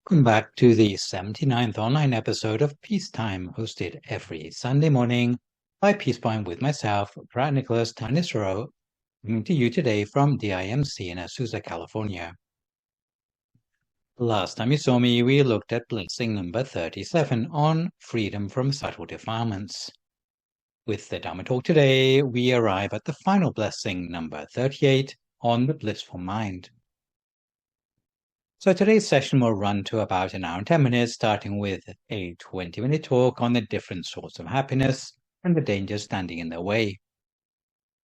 Welcome back to the 79th online episode of Peacetime, hosted every Sunday morning by Peacepoint with myself, Phra Nicholas Thanissaro, coming to you today from DIMC in Azusa, California. Last time you saw me, we looked at blessing number 37 on freedom from subtle defilements. With the Dhamma talk today, we arrive at the final blessing, number 38, on the blissful mind. So today's session will run to about an hour and 10 minutes, starting with a 20-minute talk on the different sorts of happiness and the dangers standing in their way.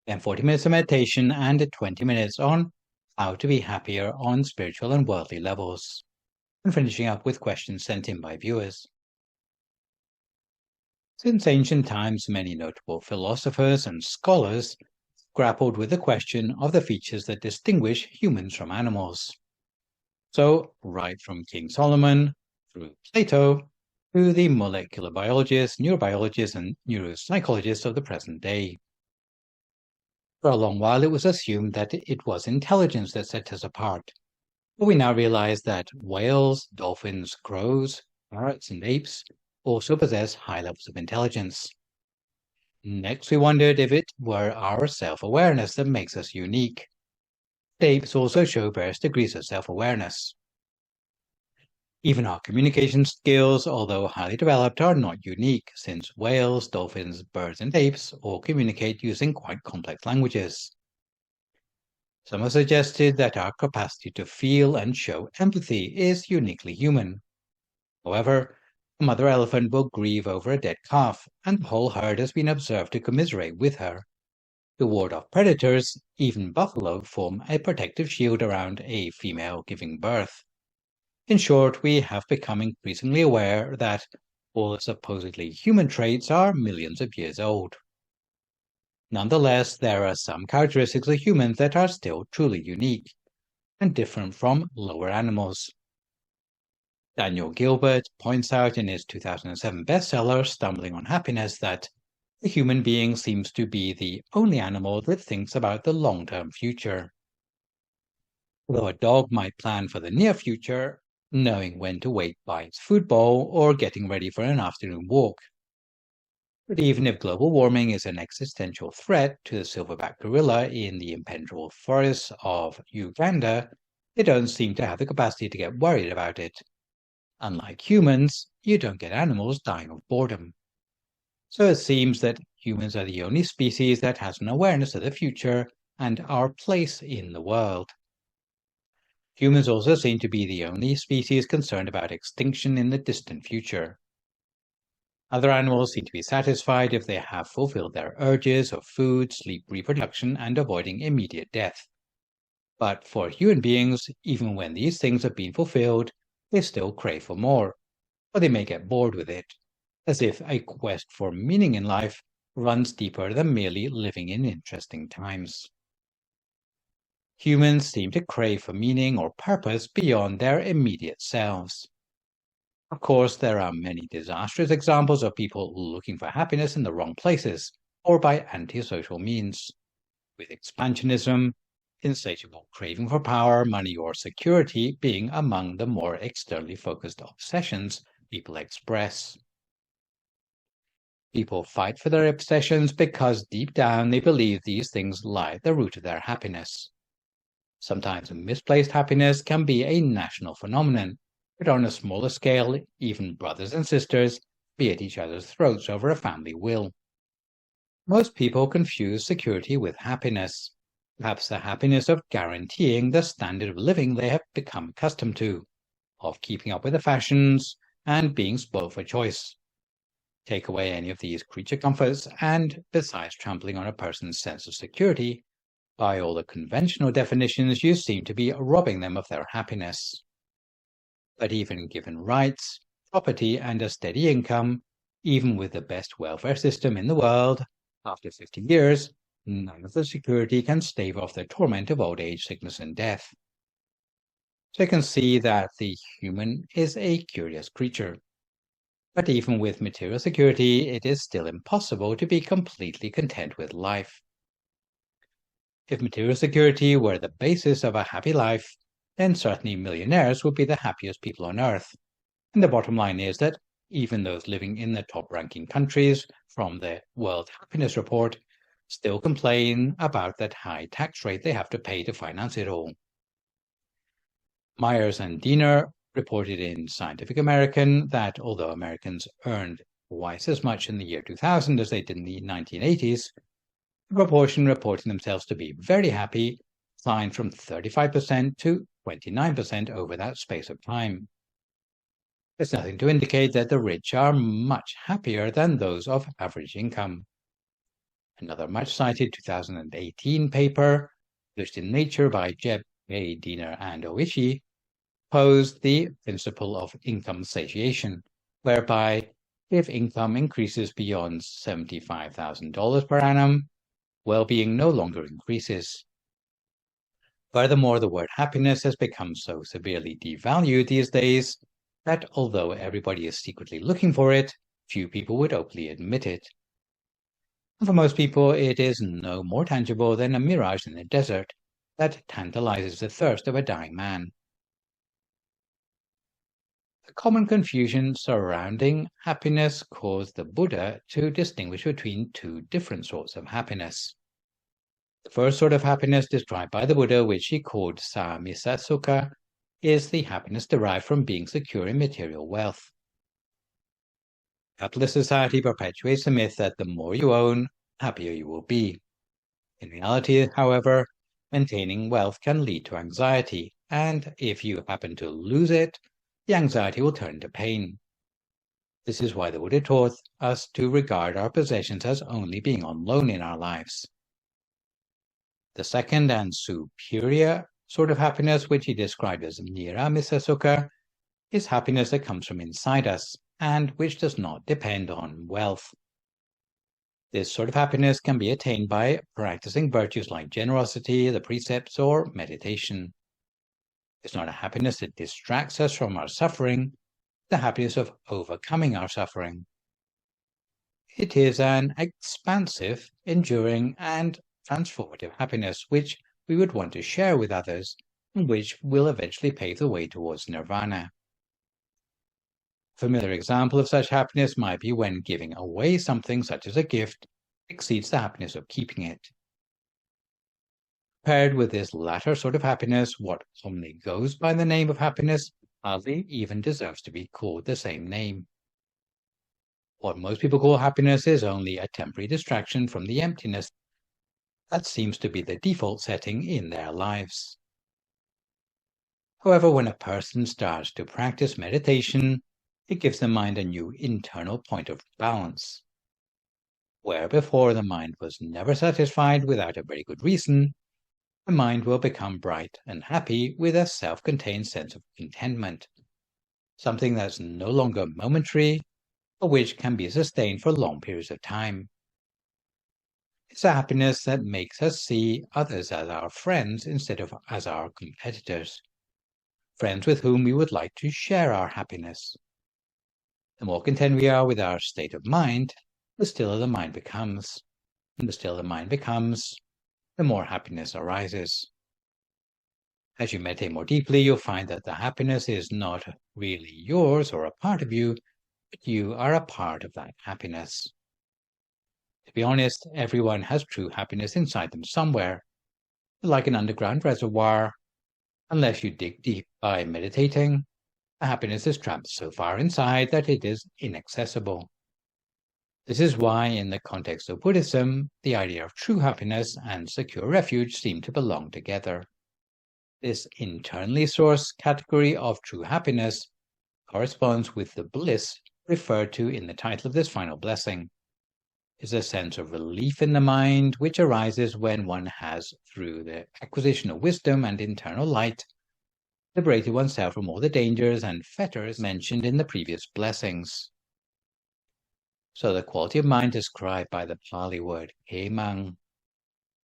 Then 40 minutes of meditation and 20 minutes on how to be happier on spiritual and worldly levels, and finishing up with questions sent in by viewers. Since ancient times, many notable philosophers and scholars grappled with the question of the features that distinguish humans from animals. So, right from King Solomon, through Plato, to the molecular biologists, neurobiologists, and neuropsychologists of the present day. For a long while, it was assumed that it was intelligence that set us apart. But we now realize that whales, dolphins, crows, parrots, and apes also possess high levels of intelligence. Next, we wondered if it were our self-awareness that makes us unique. Apes also show various degrees of self-awareness. Even our communication skills, although highly developed, are not unique, since whales, dolphins, birds, and apes all communicate using quite complex languages. Some have suggested that our capacity to feel and show empathy is uniquely human. However, a mother elephant will grieve over a dead calf, and the whole herd has been observed to commiserate with her. To ward off predators, even buffalo form a protective shield around a female giving birth. In short, we have become increasingly aware that all the supposedly human traits are millions of years old. Nonetheless, there are some characteristics of humans that are still truly unique and different from lower animals. Daniel Gilbert points out in his 2007 bestseller, Stumbling on Happiness, that the human being seems to be the only animal that thinks about the long-term future. Though a dog might plan for the near future, knowing when to wait by its food bowl or getting ready for an afternoon walk. But even if global warming is an existential threat to the silverback gorilla in the impenetrable forests of Uganda, they don't seem to have the capacity to get worried about it. Unlike humans, you don't get animals dying of boredom. So it seems that humans are the only species that has an awareness of the future and our place in the world. Humans also seem to be the only species concerned about extinction in the distant future. Other animals seem to be satisfied if they have fulfilled their urges of food, sleep, reproduction, and avoiding immediate death. But for human beings, even when these things have been fulfilled, they still crave for more, or they may get bored with it, as if a quest for meaning in life runs deeper than merely living in interesting times. Humans seem to crave for meaning or purpose beyond their immediate selves. Of course, there are many disastrous examples of people looking for happiness in the wrong places or by antisocial means, with expansionism, insatiable craving for power, money, or security being among the more externally focused obsessions people express. People fight for their obsessions because deep down they believe these things lie at the root of their happiness. Sometimes misplaced happiness can be a national phenomenon, but on a smaller scale, even brothers and sisters be at each other's throats over a family will. Most people confuse security with happiness, perhaps the happiness of guaranteeing the standard of living they have become accustomed to, of keeping up with the fashions, and being spoiled for choice. Take away any of these creature comforts, and besides trampling on a person's sense of security, by all the conventional definitions, you seem to be robbing them of their happiness. But even given rights, property, and a steady income, even with the best welfare system in the world, after 50 years, none of the security can stave off the torment of old age, sickness, and death. So you can see that the human is a curious creature. But even with material security, it is still impossible to be completely content with life. If material security were the basis of a happy life, then certainly millionaires would be the happiest people on earth. And the bottom line is that even those living in the top-ranking countries from the World Happiness Report still complain about that high tax rate they have to pay to finance it all. Myers and Diener reported in Scientific American that although Americans earned twice as much in the year 2000 as they did in the 1980s, the proportion reporting themselves to be very happy climbed from 35% to 29% over that space of time. There's nothing to indicate that the rich are much happier than those of average income. Another much-cited 2018 paper, published in Nature by Jeb, A. Diener, and Oishi, posed the principle of income satiation, whereby if income increases beyond $75,000 per annum, well-being no longer increases. Furthermore, the word happiness has become so severely devalued these days that although everybody is secretly looking for it, few people would openly admit it. And for most people, it is no more tangible than a mirage in the desert that tantalizes the thirst of a dying man. The common confusion surrounding happiness caused the Buddha to distinguish between two different sorts of happiness. The first sort of happiness described by the Buddha, which he called Samisa Sukha, is the happiness derived from being secure in material wealth. Capitalist society perpetuates the myth that the more you own, the happier you will be. In reality, however, maintaining wealth can lead to anxiety, and if you happen to lose it, the anxiety will turn to pain. This is why the Buddha taught us to regard our possessions as only being on loan in our lives. The second and superior sort of happiness, which he described as Niramisa Sukha, is happiness that comes from inside us and which does not depend on wealth. This sort of happiness can be attained by practicing virtues like generosity, the precepts, or meditation. It's not a happiness that distracts us from our suffering, the happiness of overcoming our suffering. It is an expansive, enduring, and transformative happiness which we would want to share with others and which will eventually pave the way towards nirvana. A familiar example of such happiness might be when giving away something such as a gift exceeds the happiness of keeping it. Paired with this latter sort of happiness, what commonly goes by the name of happiness hardly even deserves to be called the same name. What most people call happiness is only a temporary distraction from the emptiness that seems to be the default setting in their lives. However, when a person starts to practice meditation, it gives the mind a new internal point of balance. Where before the mind was never satisfied without a very good reason, the mind will become bright and happy with a self-contained sense of contentment, something that's no longer momentary, but which can be sustained for long periods of time. It's a happiness that makes us see others as our friends instead of as our competitors, friends with whom we would like to share our happiness. The more content we are with our state of mind, the stiller the mind becomes, and the stiller the mind becomes, the more happiness arises. As you meditate more deeply, you'll find that the happiness is not really yours or a part of you, but you are a part of that happiness. To be honest, everyone has true happiness inside them somewhere. Like an underground reservoir, unless you dig deep by meditating, the happiness is trapped so far inside that it is inaccessible. This is why, in the context of Buddhism, the idea of true happiness and secure refuge seem to belong together. This internally sourced category of true happiness corresponds with the bliss referred to in the title of this final blessing. Is a sense of relief in the mind which arises when one has, through the acquisition of wisdom and internal light, liberated oneself from all the dangers and fetters mentioned in the previous blessings. So the quality of mind described by the Pali word hemang,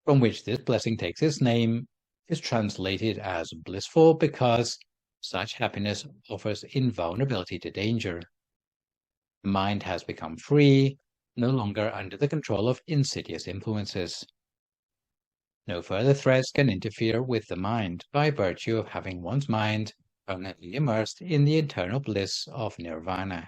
from which this blessing takes its name, is translated as blissful because such happiness offers invulnerability to danger. The mind has become free, no longer under the control of insidious influences. No further threats can interfere with the mind by virtue of having one's mind permanently immersed in the eternal bliss of nirvana.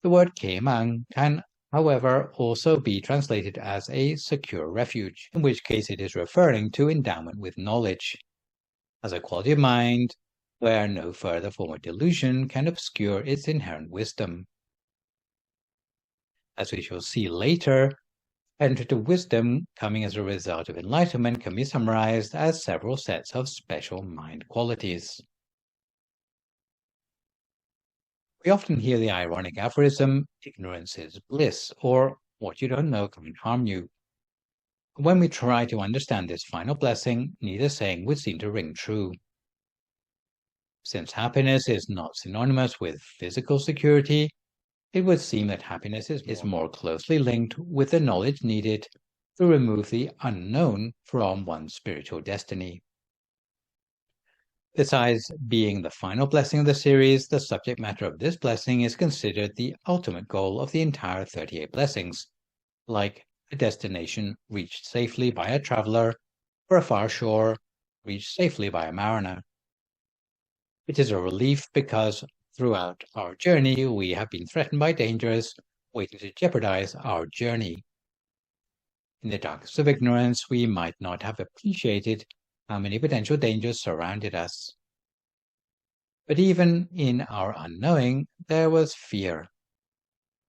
The word Kemang can, however, also be translated as a secure refuge, in which case it is referring to endowment with knowledge, as a quality of mind where no further form of delusion can obscure its inherent wisdom. As we shall see later, penetrative wisdom coming as a result of enlightenment can be summarized as several sets of special mind qualities. We often hear the ironic aphorism, ignorance is bliss, or what you don't know can't harm you. When we try to understand this final blessing, neither saying would seem to ring true. Since happiness is not synonymous with physical security, it would seem that happiness is more closely linked with the knowledge needed to remove the unknown from one's spiritual destiny. Besides being the final blessing of the series, the subject matter of this blessing is considered the ultimate goal of the entire 38 blessings, like a destination reached safely by a traveler or a far shore reached safely by a mariner. It is a relief because throughout our journey we have been threatened by dangers waiting to jeopardize our journey. In the darkness of ignorance, we might not have appreciated how many potential dangers surrounded us. But even in our unknowing, there was fear.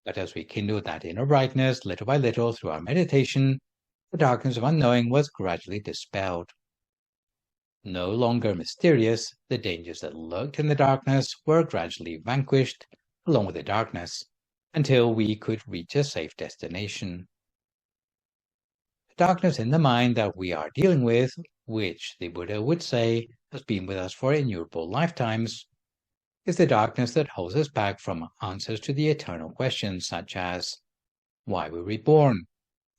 But as we kindled that inner brightness little by little through our meditation, the darkness of unknowing was gradually dispelled. No longer mysterious, the dangers that lurked in the darkness were gradually vanquished along with the darkness, until we could reach a safe destination. The darkness in the mind that we are dealing with, which the Buddha would say has been with us for innumerable lifetimes, is the darkness that holds us back from answers to the eternal questions such as, why were we born?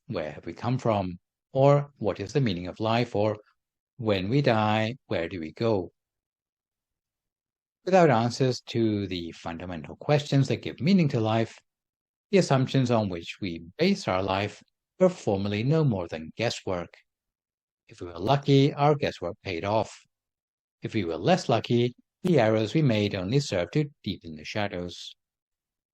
Where have we come from? Or what is the meaning of life? Or when we die, where do we go? Without answers to the fundamental questions that give meaning to life, the assumptions on which we base our life were formerly no more than guesswork. If we were lucky, our guesswork paid off. If we were less lucky, the errors we made only served to deepen the shadows.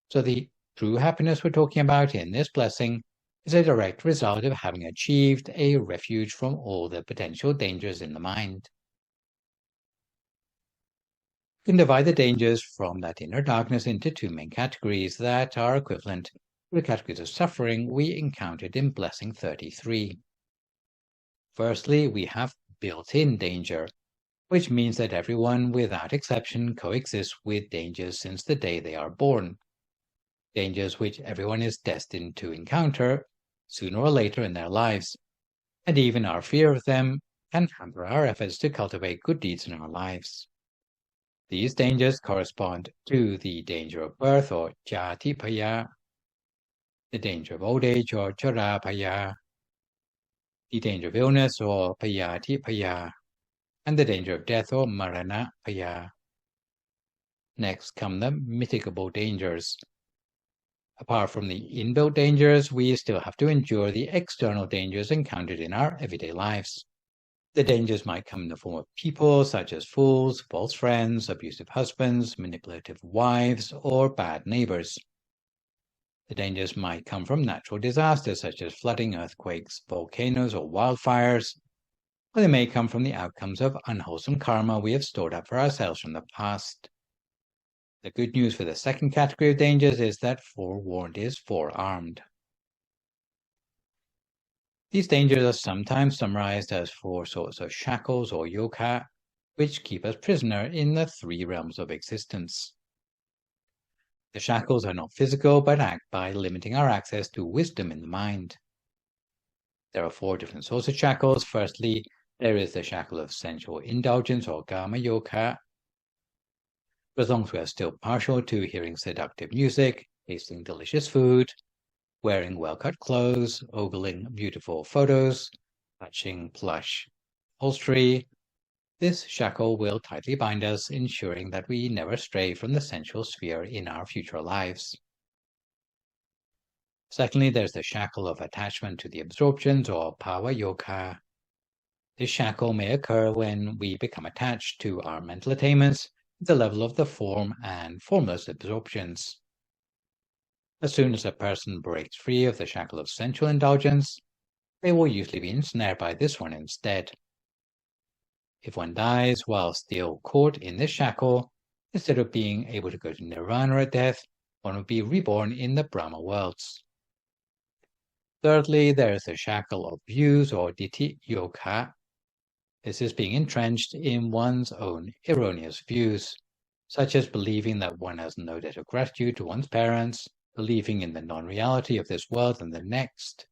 So the true happiness we're talking about in this blessing is a direct result of having achieved a refuge from all the potential dangers in the mind. We can divide the dangers from that inner darkness into two main categories that are equivalent to the categories of suffering we encountered in Blessing 33. Firstly, we have built-in danger, which means that everyone without exception coexists with dangers since the day they are born. Dangers which everyone is destined to encounter sooner or later in their lives, and even our fear of them can hamper our efforts to cultivate good deeds in our lives. These dangers correspond to the danger of birth, or jati phaya, the danger of old age, or chara phaya, the danger of illness, or payati phaya, and the danger of death, or marana phaya. Next come the mitigable dangers. Apart from the inbuilt dangers, we still have to endure the external dangers encountered in our everyday lives. The dangers might come in the form of people such as fools, false friends, abusive husbands, manipulative wives, or bad neighbors. The dangers might come from natural disasters such as flooding, earthquakes, volcanoes, or wildfires, or they may come from the outcomes of unwholesome karma we have stored up for ourselves from the past. The good news for the second category of dangers is that forewarned is forearmed. These dangers are sometimes summarized as 4 sorts of shackles or yoga, which keep us prisoner in the 3 realms of existence. The shackles are not physical, but act by limiting our access to wisdom in the mind. There are 4 different sorts of shackles. Firstly, there is the shackle of sensual indulgence or Kama yoga. As long as we are still partial to hearing seductive music, tasting delicious food, wearing well-cut clothes, ogling beautiful photos, touching plush upholstery, this shackle will tightly bind us, ensuring that we never stray from the sensual sphere in our future lives. Secondly, there's the shackle of attachment to the absorptions, or Bhava Yoga. This shackle may occur when we become attached to our mental attainments at the level of the form and formless absorptions. As soon as a person breaks free of the shackle of sensual indulgence, they will usually be ensnared by this one instead. If one dies while still caught in this shackle, instead of being able to go to nirvana at death, one would be reborn in the Brahma worlds. Thirdly, there is the shackle of views, or Ditthi Yoga. This is being entrenched in one's own erroneous views, such as believing that one has no debt of gratitude to one's parents, believing in the non-reality of this world and the next,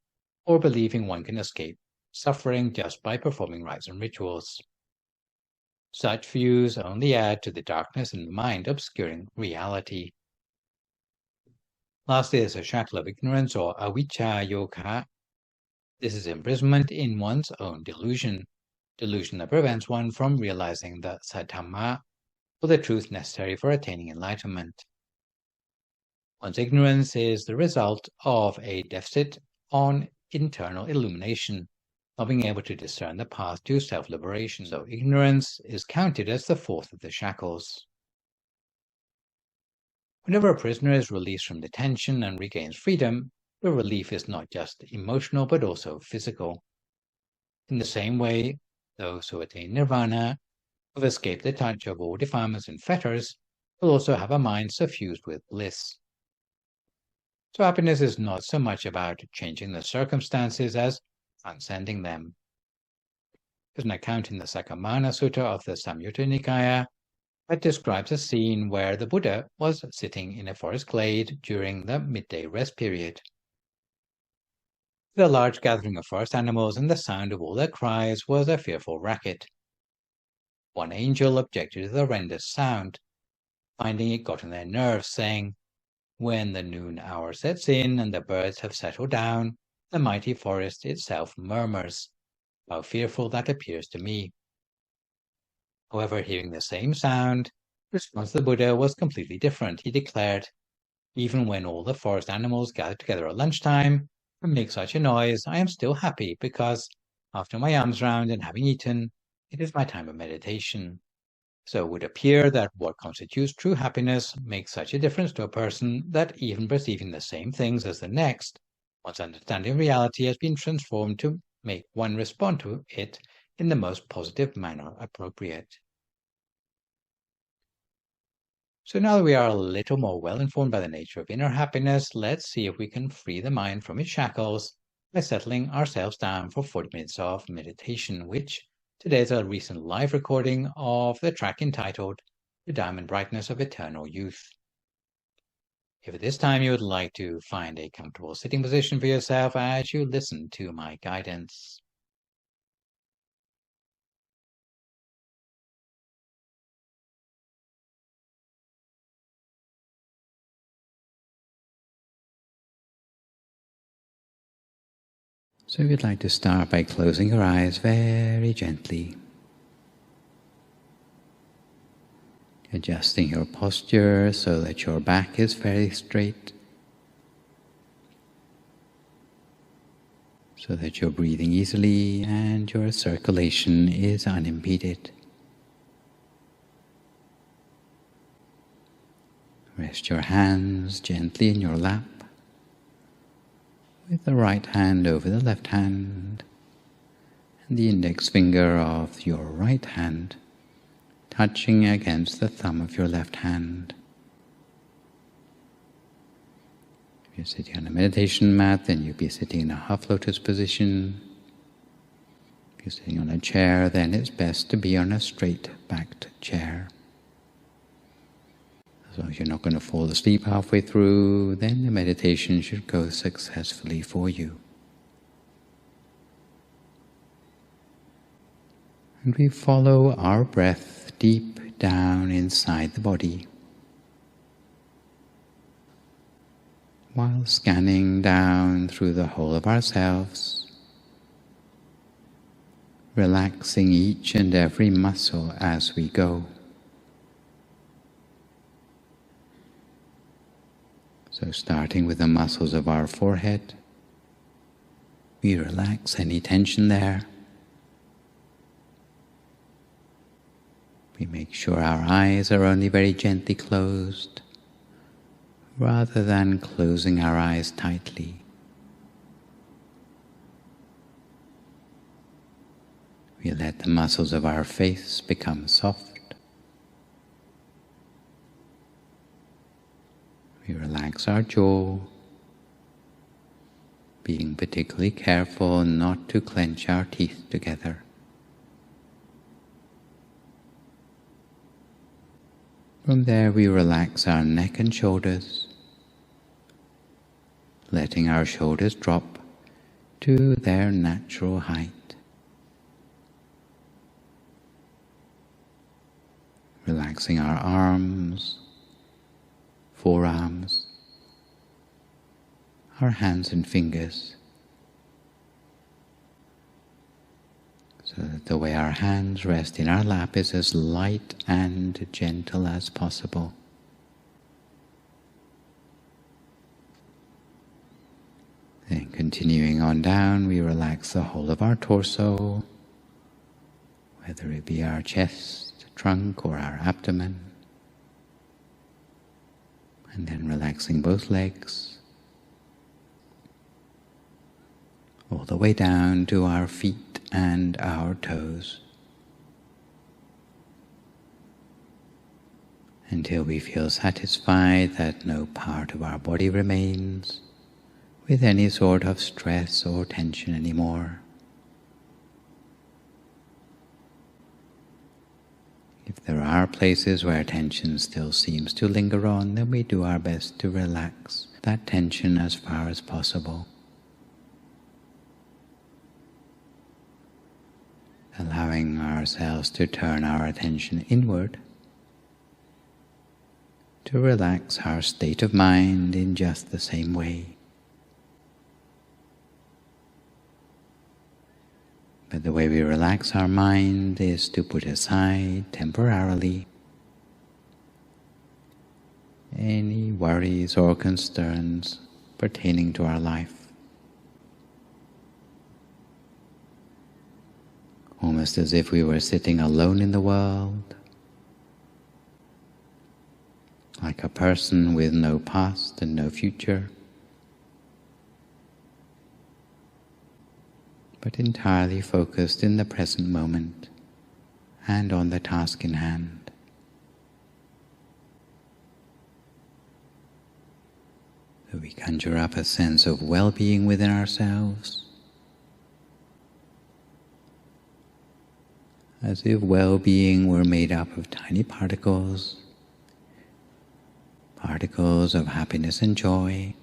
or believing one can escape suffering just by performing rites and rituals. Such views only add to the darkness in the mind, obscuring reality. Lastly, there's a shackle of ignorance, or Avijja Yoga. This is imprisonment in one's own delusion that prevents one from realizing the Dhamma, or the truth necessary for attaining enlightenment. One's ignorance is the result of a deficit on internal illumination, not being able to discern the path to self-liberation. So ignorance is counted as the fourth of the shackles. Whenever a prisoner is released from detention and regains freedom, the relief is not just emotional but also physical. In the same way, those who attain nirvana, who have escaped the touch of all defilements and fetters, will also have a mind suffused with bliss. So happiness is not so much about changing the circumstances as transcending them. There's an account in the Sakamāna Sutta of the Samyutta Nikaya that describes a scene where the Buddha was sitting in a forest glade during the midday rest period. The large gathering of forest animals, and the sound of all their cries was a fearful racket. One angel objected to the horrendous sound, finding it got on their nerves, saying, "When the noon hour sets in and the birds have settled down, the mighty forest itself murmurs. How fearful that appears to me." However, hearing the same sound, the response of the Buddha was completely different. He declared, "Even when all the forest animals gather together at lunchtime and make such a noise, I am still happy, because after my arms round and having eaten, it is my time of meditation." So it would appear that what constitutes true happiness makes such a difference to a person that even perceiving the same things as the next, one's understanding of reality has been transformed to make one respond to it in the most positive manner appropriate. So now that we are a little more well-informed by the nature of inner happiness, let's see if we can free the mind from its shackles by settling ourselves down for 40 minutes of meditation, which today is a recent live recording of the track entitled "The Diamond Brightness of Eternal Youth." If at this time you would like to find a comfortable sitting position for yourself as you listen to my guidance. So you'd like to start by closing your eyes very gently, adjusting your posture so that your back is very straight, so that you're breathing easily and your circulation is unimpeded. Rest your hands gently in your lap, with the right hand over the left hand and the index finger of your right hand touching against the thumb of your left hand. If you're sitting on a meditation mat, then you'll be sitting in a half lotus position. If you're sitting on a chair, then it's best to be on a straight-backed chair. As long as you're not going to fall asleep halfway through, then the meditation should go successfully for you. And we follow our breath deep down inside the body, while scanning down through the whole of ourselves, relaxing each and every muscle as we go. So starting with the muscles of our forehead, we relax any tension there. We make sure our eyes are only very gently closed, rather than closing our eyes tightly. We let the muscles of our face become soft. We relax our jaw, being particularly careful not to clench our teeth together. From there we relax our neck and shoulders, letting our shoulders drop to their natural height. Relaxing our arms, forearms, our hands and fingers, so that the way our hands rest in our lap is as light and gentle as possible. Then continuing on down, we relax the whole of our torso, whether it be our chest, trunk, or our abdomen. And then relaxing both legs, all the way down to our feet and our toes, until we feel satisfied that no part of our body remains with any sort of stress or tension anymore. If there are places where tension still seems to linger on, then we do our best to relax that tension as far as possible, allowing ourselves to turn our attention inward, to relax our state of mind in just the same way. But the way we relax our mind is to put aside temporarily any worries or concerns pertaining to our life, almost as if we were sitting alone in the world, like a person with no past and no future, but entirely focused in the present moment and on the task in hand. So we conjure up a sense of well-being within ourselves, as if well-being were made up of tiny particles of happiness and joy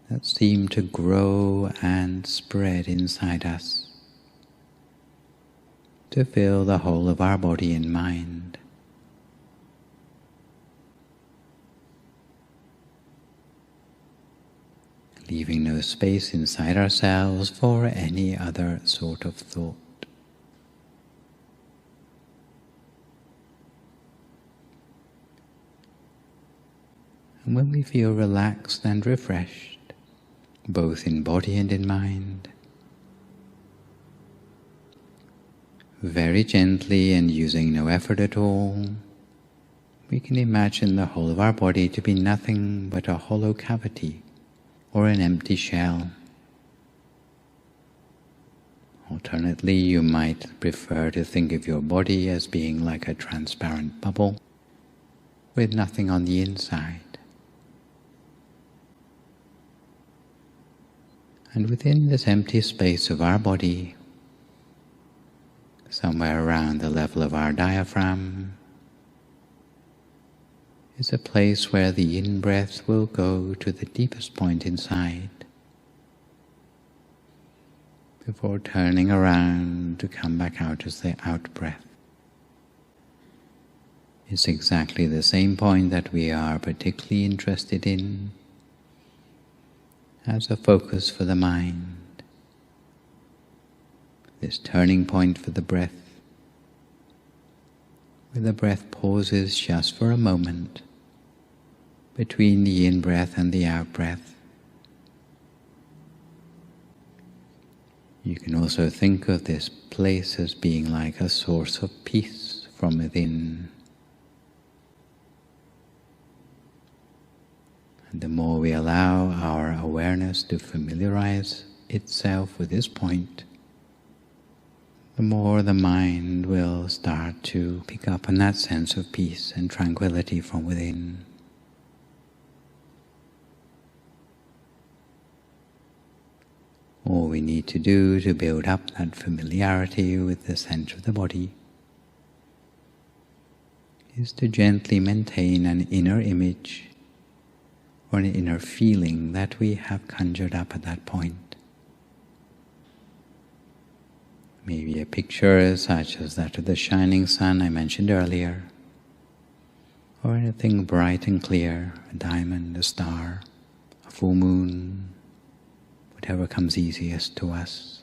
that seem to grow and spread inside us, to fill the whole of our body and mind. Leaving no space inside ourselves for any other sort of thought. And when we feel relaxed and refreshed, both in body and in mind, very gently and using no effort at all, we can imagine the whole of our body to be nothing but a hollow cavity or an empty shell. Alternately, you might prefer to think of your body as being like a transparent bubble with nothing on the inside. And within this empty space of our body, somewhere around the level of our diaphragm, is a place where the in-breath will go to the deepest point inside, before turning around to come back out as the out-breath. It's exactly the same point that we are particularly interested in as a focus for the mind, this turning point for the breath, where the breath pauses just for a moment between the in-breath and the out-breath. You can also think of this place as being like a source of peace from within. And the more we allow our awareness to familiarize itself with this point, the more the mind will start to pick up on that sense of peace and tranquility from within. All we need to do to build up that familiarity with the center of the body is to gently maintain an inner image or an inner feeling that we have conjured up at that point. Maybe a picture such as that of the shining sun I mentioned earlier, or anything bright and clear, a diamond, a star, a full moon, whatever comes easiest to us.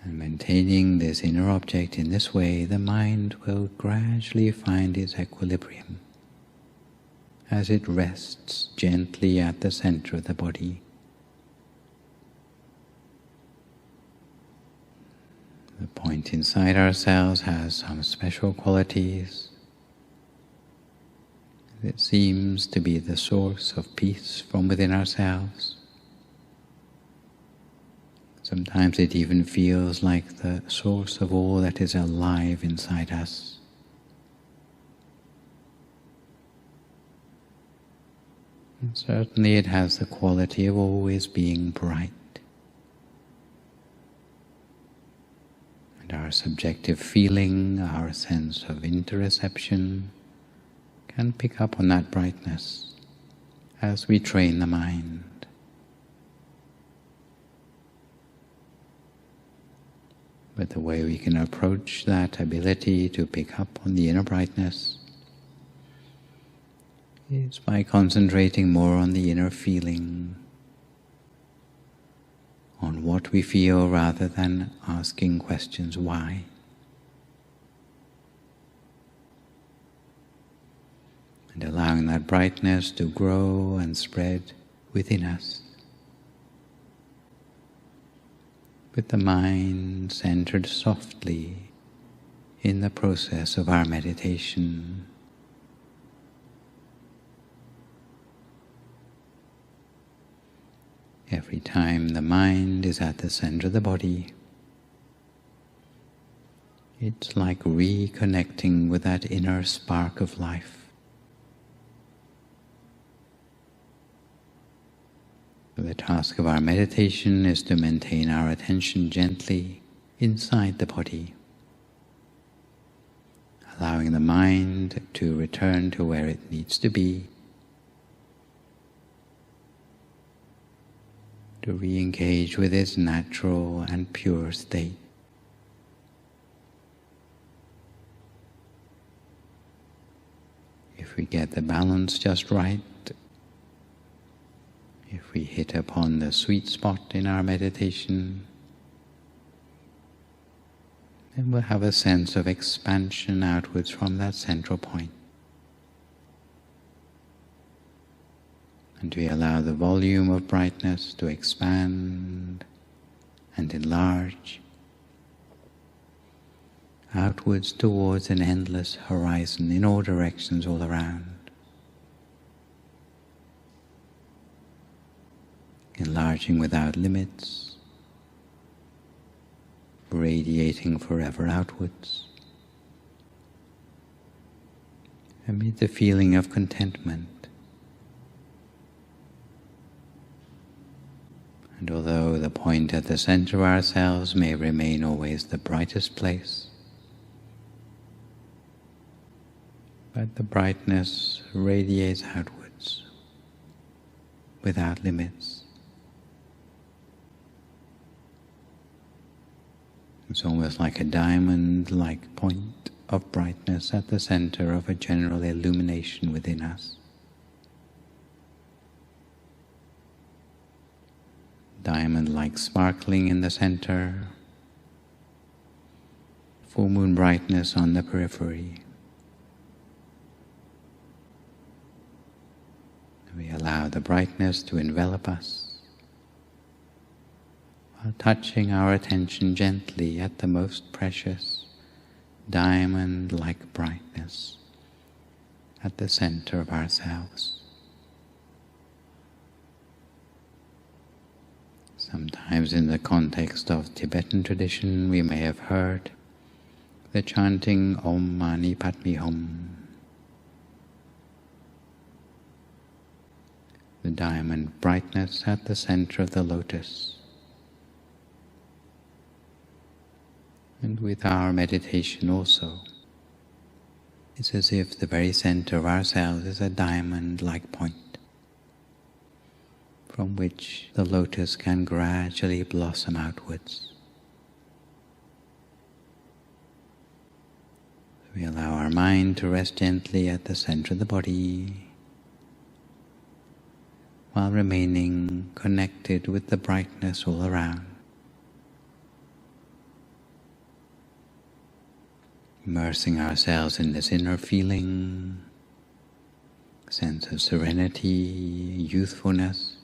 And maintaining this inner object in this way, the mind will gradually find its equilibrium as it rests gently at the center of the body. The point inside ourselves has some special qualities. It seems to be the source of peace from within ourselves. Sometimes it even feels like the source of all that is alive inside us. And certainly it has the quality of always being bright. And our subjective feeling, our sense of interoception, can pick up on that brightness as we train the mind. But the way we can approach that ability to pick up on the inner brightness is by concentrating more on the inner feeling, on what we feel rather than asking questions why. And allowing that brightness to grow and spread within us, with the mind centered softly in the process of our meditation. Every time the mind is at the center of the body, it's like reconnecting with that inner spark of life. The task of our meditation is to maintain our attention gently inside the body, allowing the mind to return to where it needs to be, to re-engage with its natural and pure state. If we get the balance just right, if we hit upon the sweet spot in our meditation, then we'll have a sense of expansion outwards from that central point. And we allow the volume of brightness to expand and enlarge outwards towards an endless horizon in all directions all around. Enlarging without limits, radiating forever outwards, amid the feeling of contentment. And although the point at the center of ourselves may remain always the brightest place, but the brightness radiates outwards without limits. It's almost like a diamond-like point of brightness at the center of a general illumination within us. Diamond-like sparkling in the center, full moon brightness on the periphery. allow the brightness to envelop us, while touching our attention gently at the most precious, diamond-like brightness at the center of ourselves. Sometimes in the context of Tibetan tradition we may have heard the chanting Om Mani Padme Hum, the diamond brightness at the center of the lotus. And with our meditation also, it's as if the very center of ourselves is a diamond-like point from which the lotus can gradually blossom outwards. We allow our mind to rest gently at the center of the body, while remaining connected with the brightness all around. Immersing ourselves in this inner feeling, sense of serenity, youthfulness.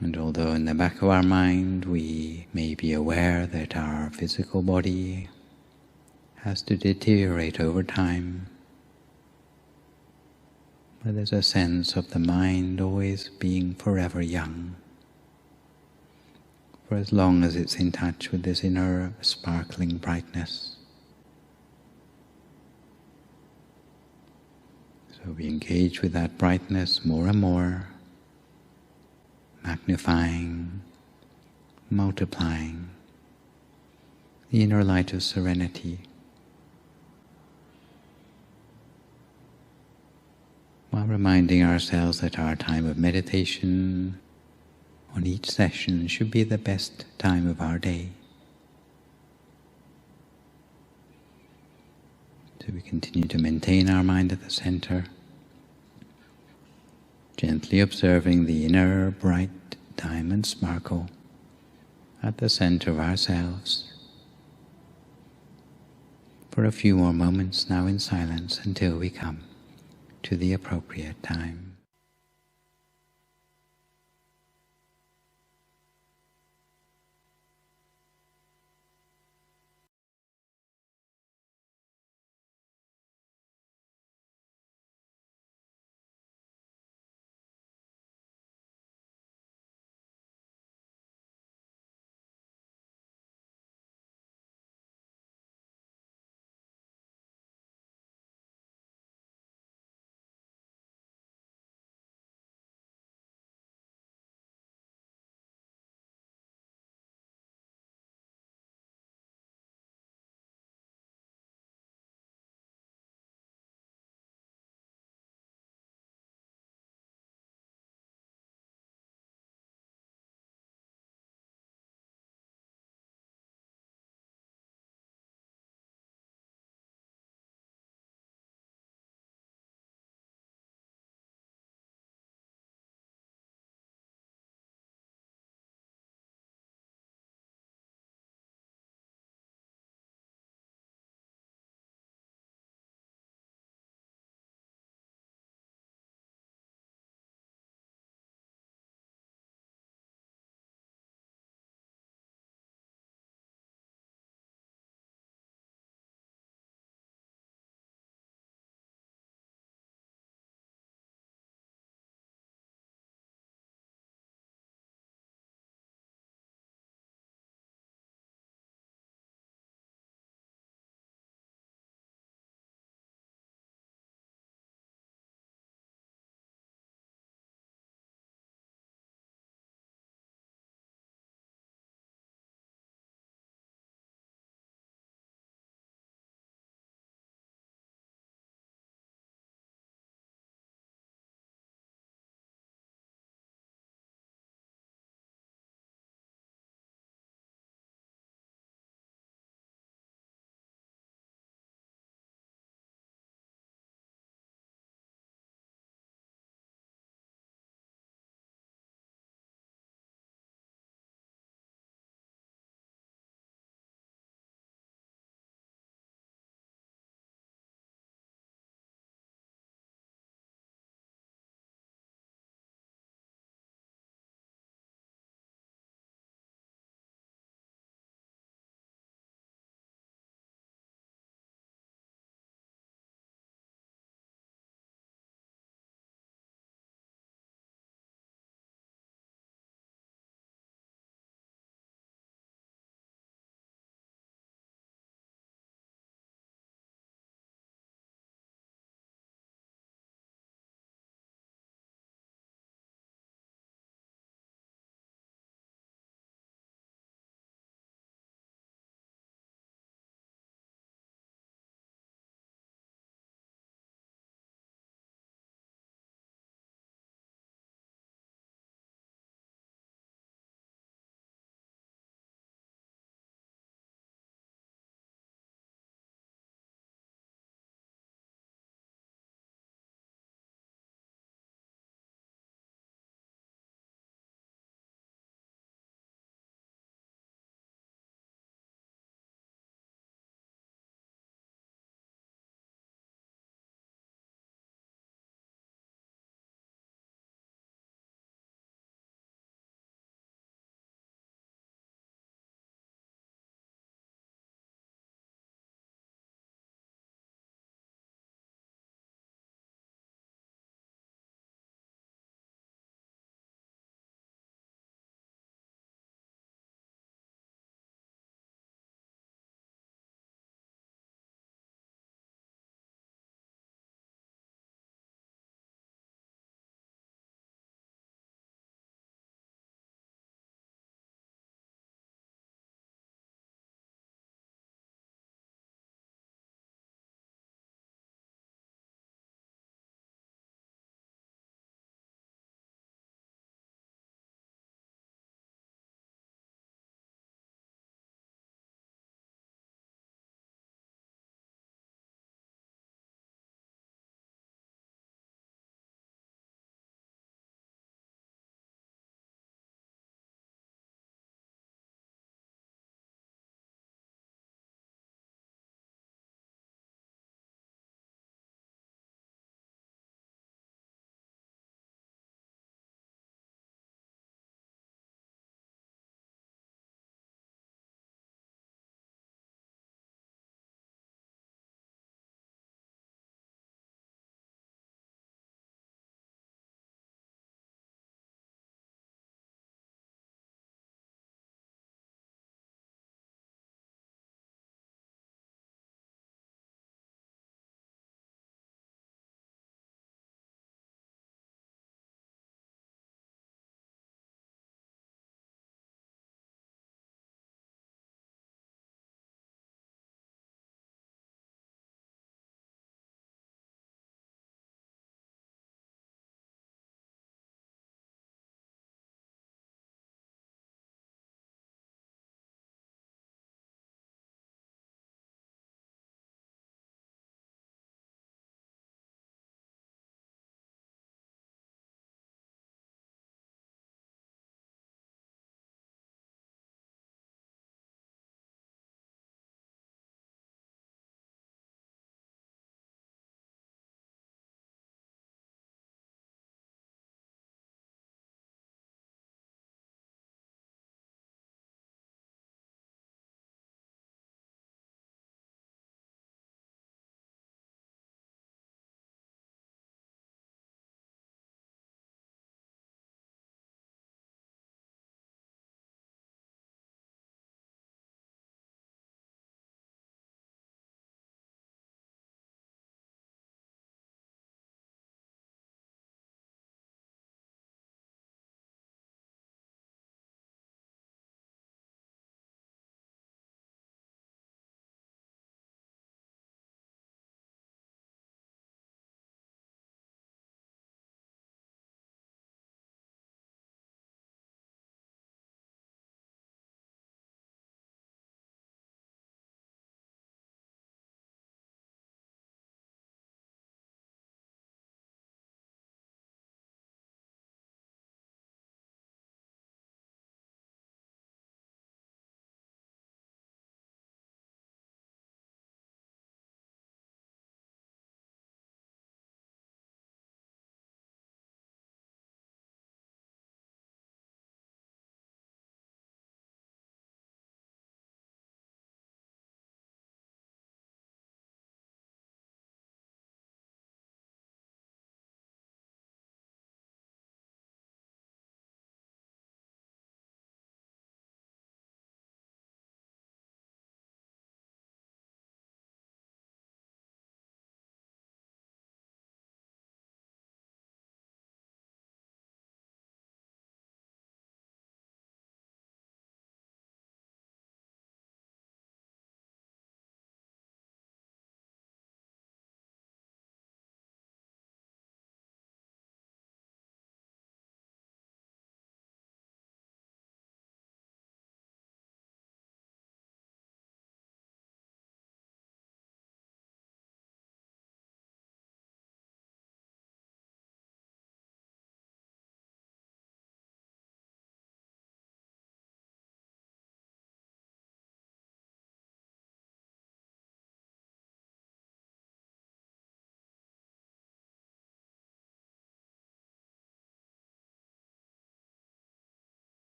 And although in the back of our mind we may be aware that our physical body has to deteriorate over time, but there's a sense of the mind always being forever young, for as long as it's in touch with this inner sparkling brightness. So we engage with that brightness more and more, magnifying, multiplying the inner light of serenity, while reminding ourselves that our time of meditation on each session should be the best time of our day. So we continue to maintain our mind at the center, gently observing the inner bright diamond sparkle at the center of ourselves for a few more moments now in silence until we come to the appropriate time.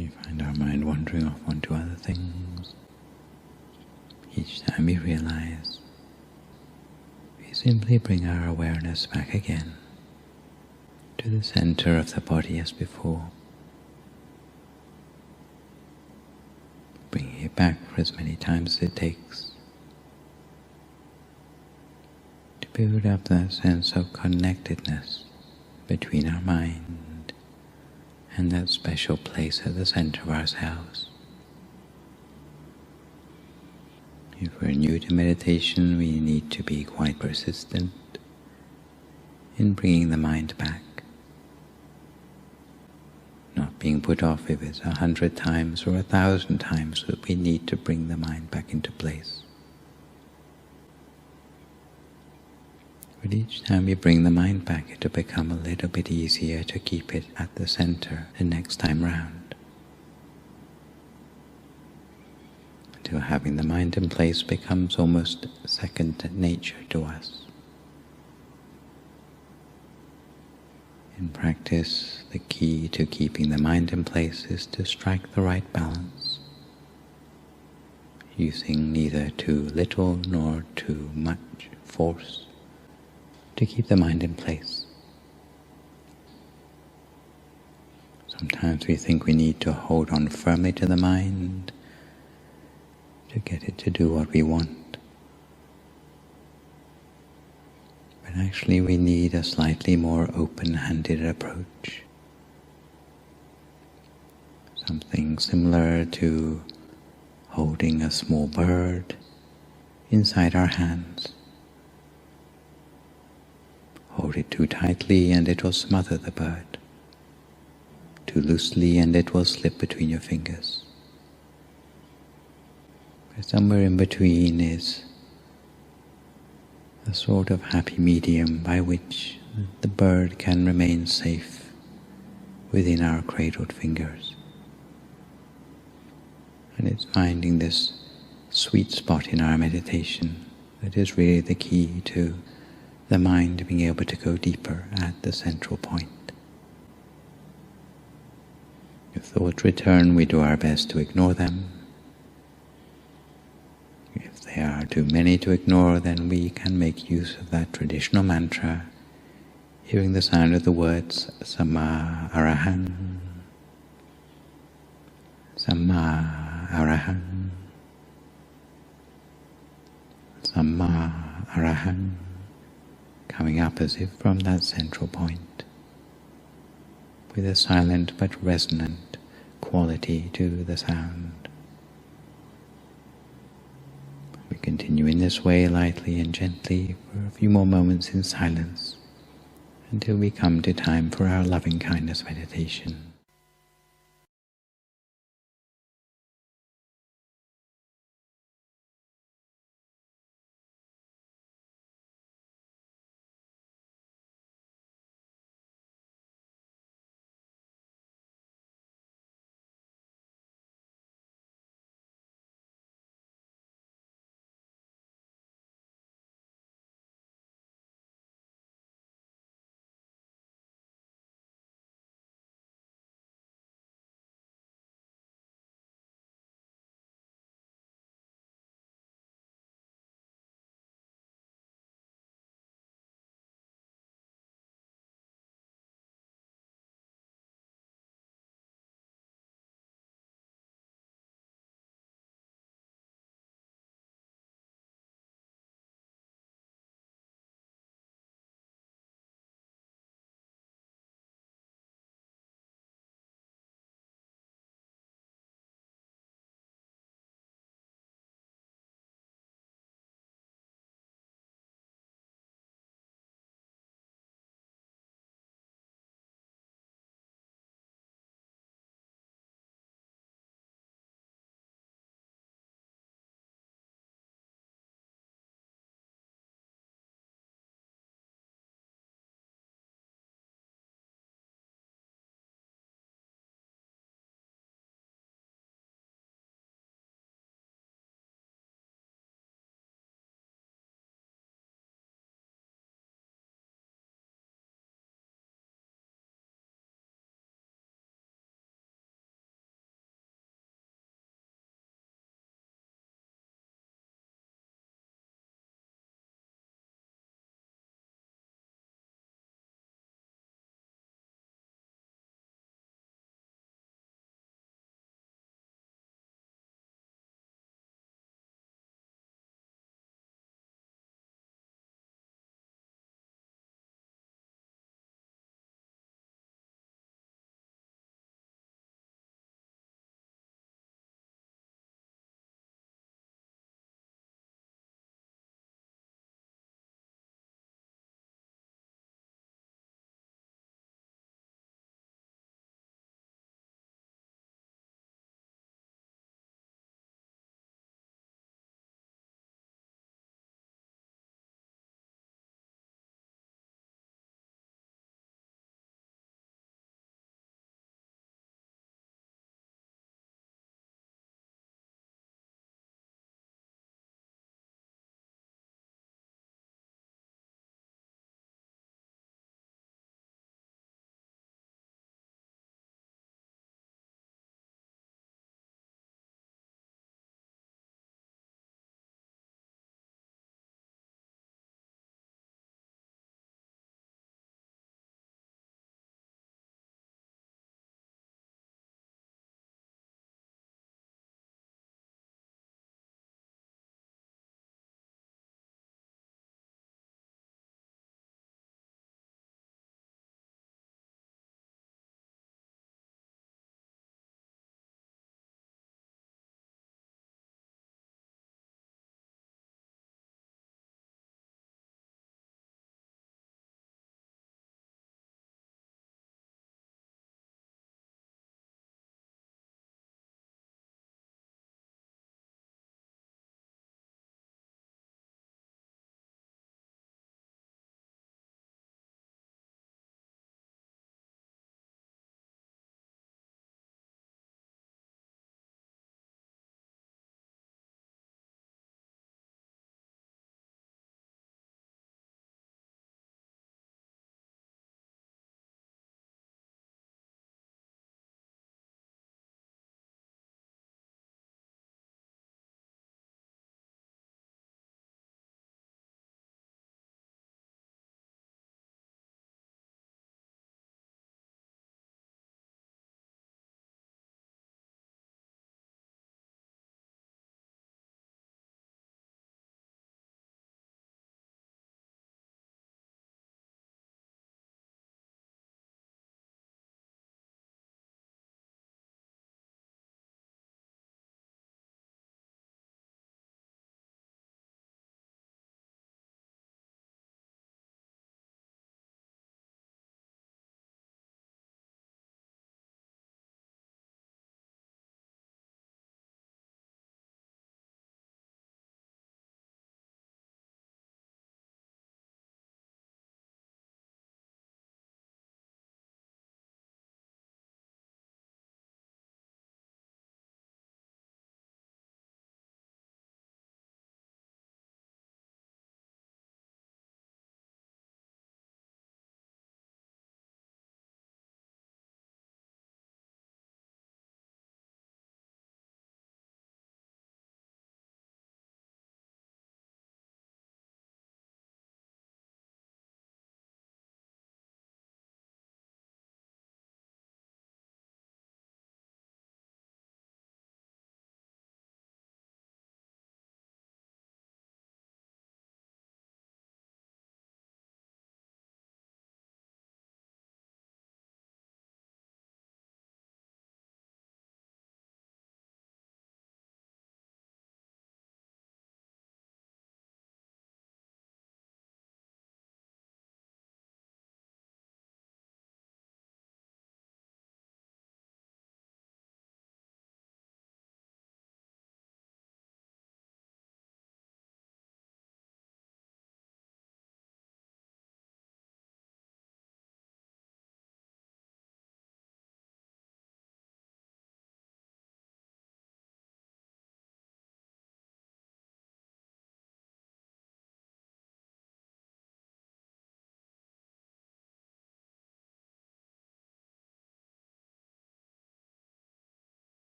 we find our mind wandering off onto other things, each time we realize, we simply bring our awareness back again to the center of the body as before, bringing it back for as many times as it takes to build up that sense of connectedness between our mind and that special place at the center of ourselves. If we're new to meditation, we need to be quite persistent in bringing the mind back, not being put off if it's 100 times or 1,000 times that we need to bring the mind back into place. But each time we bring the mind back, it'll become a little bit easier to keep it at the center the next time round, until having the mind in place becomes almost second nature to us. In practice, the key to keeping the mind in place is to strike the right balance, using neither too little nor too much force to keep the mind in place. Sometimes we think we need to hold on firmly to the mind to get it to do what we want. But actually we need a slightly more open-handed approach. Something similar to holding a small bird inside our hands. Hold it too tightly and it will smother the bird. Too loosely and it will slip between your fingers. But somewhere in between is a sort of happy medium by which the bird can remain safe within our cradled fingers. And it's finding this sweet spot in our meditation that is really the key to the mind being able to go deeper at the central point. If thoughts return, we do our best to ignore them. If there are too many to ignore, then we can make use of that traditional mantra, hearing the sound of the words Samma Arahang, Samma Arahang, Samma Arahang, coming up as if from that central point, with a silent but resonant quality to the sound. We continue in this way lightly and gently for a few more moments in silence until we come to time for our loving kindness meditation.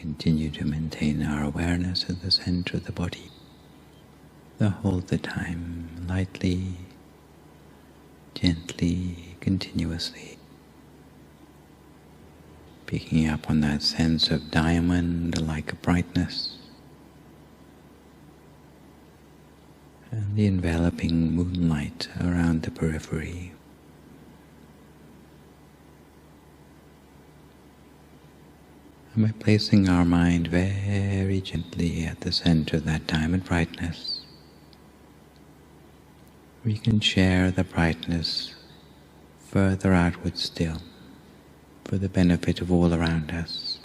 continue to maintain our awareness at the center of the body the whole of the time, lightly, gently, continuously, picking up on that sense of diamond-like brightness and the enveloping moonlight around the periphery. And by placing our mind very gently at the center of that diamond brightness, we can share the brightness further outward still, for the benefit of all around us.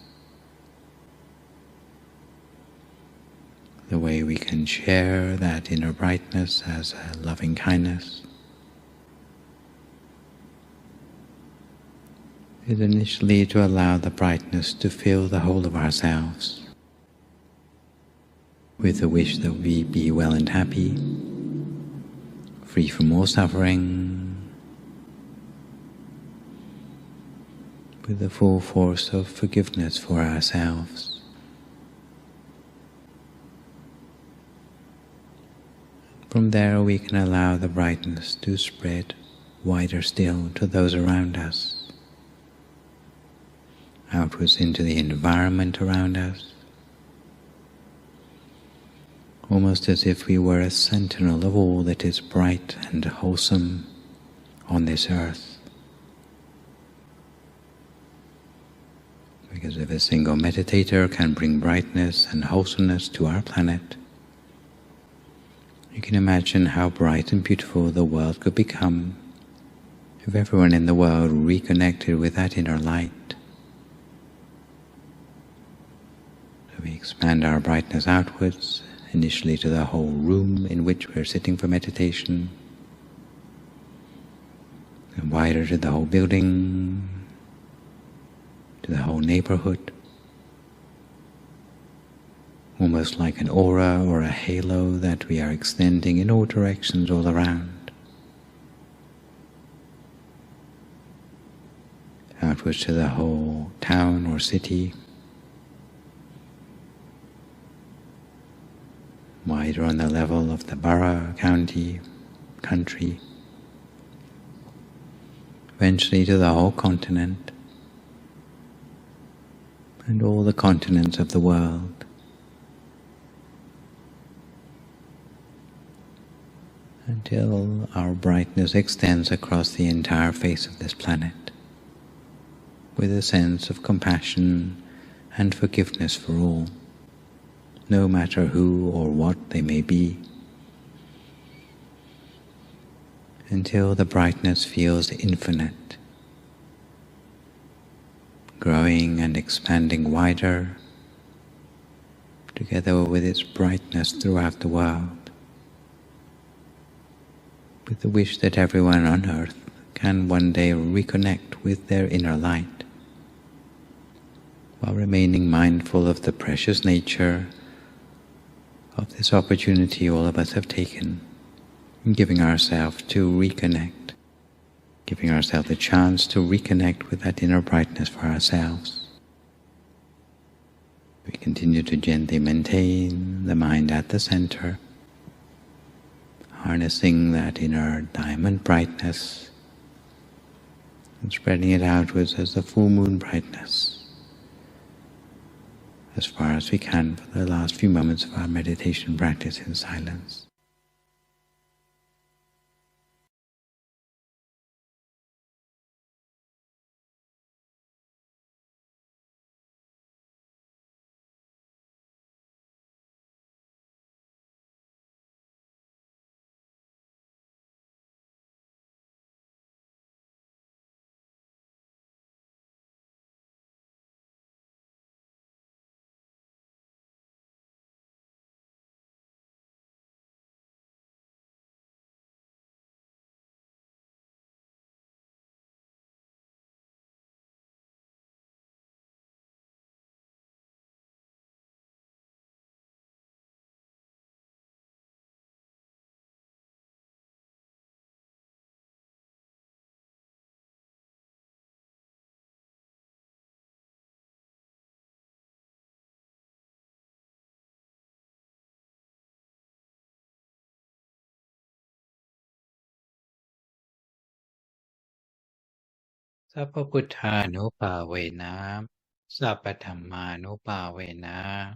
The way we can share that inner brightness as a loving kindness is initially to allow the brightness to fill the whole of ourselves with the wish that we be well and happy, free from all suffering, with the full force of forgiveness for ourselves. From there we can allow the brightness to spread wider still to those around us, outwards into the environment around us, almost as if we were a sentinel of all that is bright and wholesome on this earth. Because if a single meditator can bring brightness and wholesomeness to our planet, you can imagine how bright and beautiful the world could become if everyone in the world reconnected with that inner light. So we expand our brightness outwards, initially to the whole room in which we're sitting for meditation, and wider to the whole building, to the whole neighborhood, almost like an aura or a halo that we are extending in all directions all around, outwards to the whole town or city, wider on the level of the borough, county, country, eventually to the whole continent and all the continents of the world, until our brightness extends across the entire face of this planet, with a sense of compassion and forgiveness for all, no matter who or what they may be, until the brightness feels infinite, growing and expanding wider, together with its brightness throughout the world, with the wish that everyone on earth can one day reconnect with their inner light, while remaining mindful of the precious nature of this opportunity all of us have taken, in giving ourselves to reconnect, giving ourselves the chance to reconnect with that inner brightness for ourselves. We continue to gently maintain the mind at the center, harnessing that inner diamond brightness and spreading it outwards as the full moon brightness, as far as we can for the last few moments of our meditation practice in silence. Sappha Buddhanupa-vena, Sappha Dhammanupa-vena,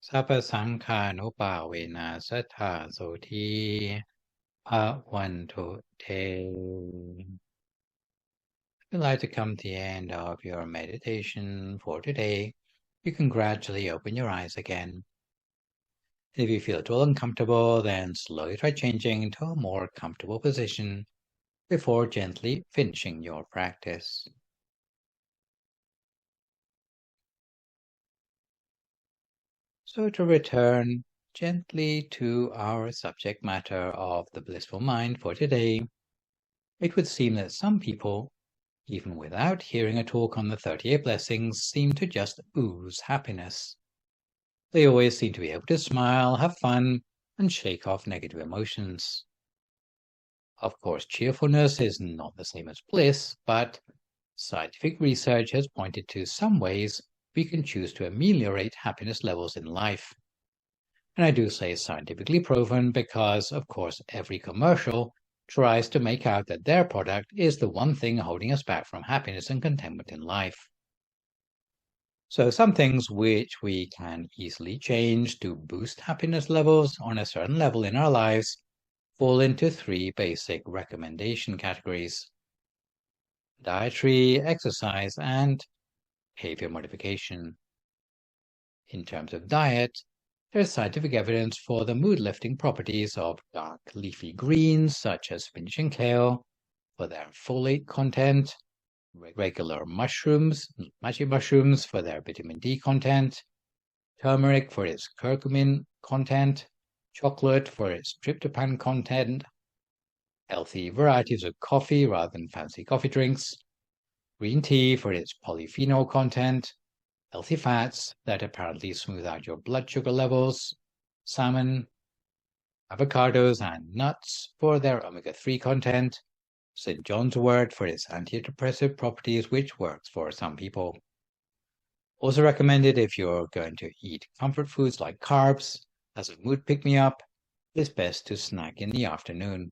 Sappha Saṅkhanupa-vena Sattha Soti Bhavantu Te. If you'd like to come to the end of your meditation for today, you can gradually open your eyes again. If you feel at all uncomfortable, then slowly try changing into a more comfortable position before gently finishing your practice. So to return gently to our subject matter of the blissful mind for today, it would seem that some people, even without hearing a talk on the 38 blessings, seem to just ooze happiness. They always seem to be able to smile, have fun, and shake off negative emotions. Of course, cheerfulness is not the same as bliss, but scientific research has pointed to some ways we can choose to ameliorate happiness levels in life. And I do say scientifically proven because, of course, every commercial tries to make out that their product is the one thing holding us back from happiness and contentment in life. So some things which we can easily change to boost happiness levels on a certain level in our lives fall into three basic recommendation categories: dietary, exercise, and behavior modification. In terms of diet, there is scientific evidence for the mood-lifting properties of dark leafy greens such as spinach and kale, for their folate content, regular mushrooms, magic mushrooms for their vitamin D content, turmeric for its curcumin content, chocolate for its tryptophan content, healthy varieties of coffee rather than fancy coffee drinks, green tea for its polyphenol content, healthy fats that apparently smooth out your blood sugar levels, salmon, avocados, and nuts for their omega-3 content, St. John's wort for its antidepressive properties, which works for some people. Also recommended if you're going to eat comfort foods like carbs as a mood pick-me-up, it's best to snack in the afternoon.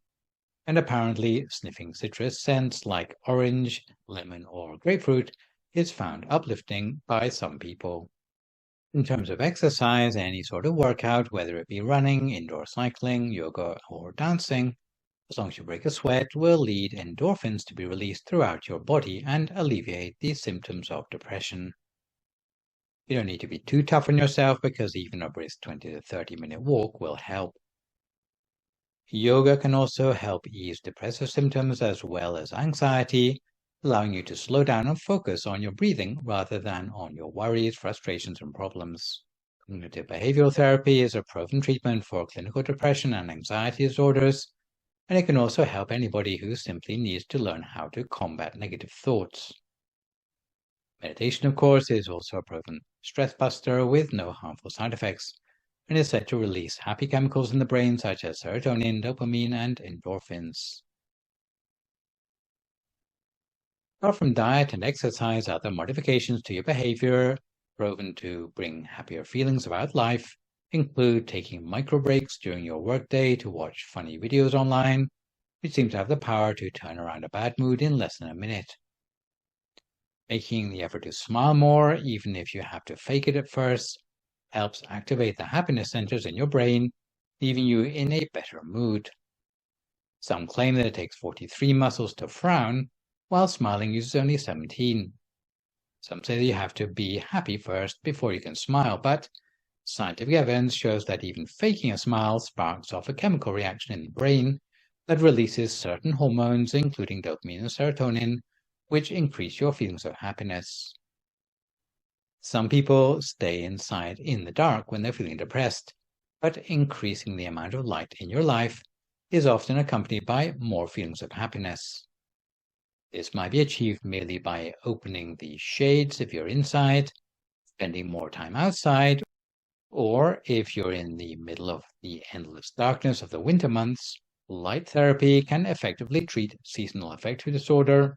And apparently, sniffing citrus scents like orange, lemon, or grapefruit is found uplifting by some people. In terms of exercise, any sort of workout, whether it be running, indoor cycling, yoga, or dancing, as long as you break a sweat, will lead endorphins to be released throughout your body and alleviate the symptoms of depression. You don't need to be too tough on yourself because even a brisk 20 to 30-minute walk will help. Yoga can also help ease depressive symptoms as well as anxiety, allowing you to slow down and focus on your breathing rather than on your worries, frustrations, and problems. Cognitive behavioral therapy is a proven treatment for clinical depression and anxiety disorders, and it can also help anybody who simply needs to learn how to combat negative thoughts. Meditation, of course, is also a proven stress buster with no harmful side effects, and is said to release happy chemicals in the brain such as serotonin, dopamine, and endorphins. Apart from diet and exercise, other modifications to your behavior proven to bring happier feelings about life include taking micro breaks during your workday to watch funny videos online, which seem to have the power to turn around a bad mood in less than a minute. Making the effort to smile more, even if you have to fake it at first, helps activate the happiness centers in your brain, leaving you in a better mood. Some claim that it takes 43 muscles to frown, while smiling uses only 17. Some say that you have to be happy first before you can smile, but scientific evidence shows that even faking a smile sparks off a chemical reaction in the brain that releases certain hormones, including dopamine and serotonin, which increase your feelings of happiness. Some people stay inside in the dark when they're feeling depressed, but increasing the amount of light in your life is often accompanied by more feelings of happiness. This might be achieved merely by opening the shades if you're inside, spending more time outside, or if you're in the middle of the endless darkness of the winter months, light therapy can effectively treat seasonal affective disorder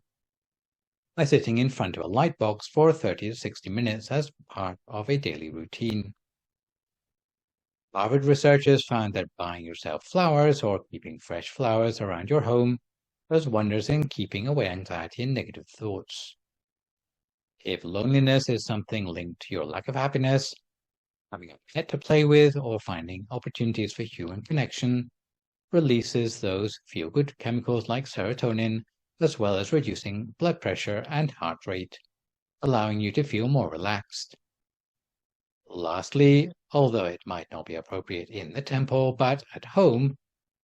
by sitting in front of a light box for 30 to 60 minutes as part of a daily routine. Harvard researchers found that buying yourself flowers or keeping fresh flowers around your home does wonders in keeping away anxiety and negative thoughts. If loneliness is something linked to your lack of happiness, having a pet to play with or finding opportunities for human connection releases those feel-good chemicals like serotonin, as well as reducing blood pressure and heart rate, allowing you to feel more relaxed. Lastly, although it might not be appropriate in the temple, but at home,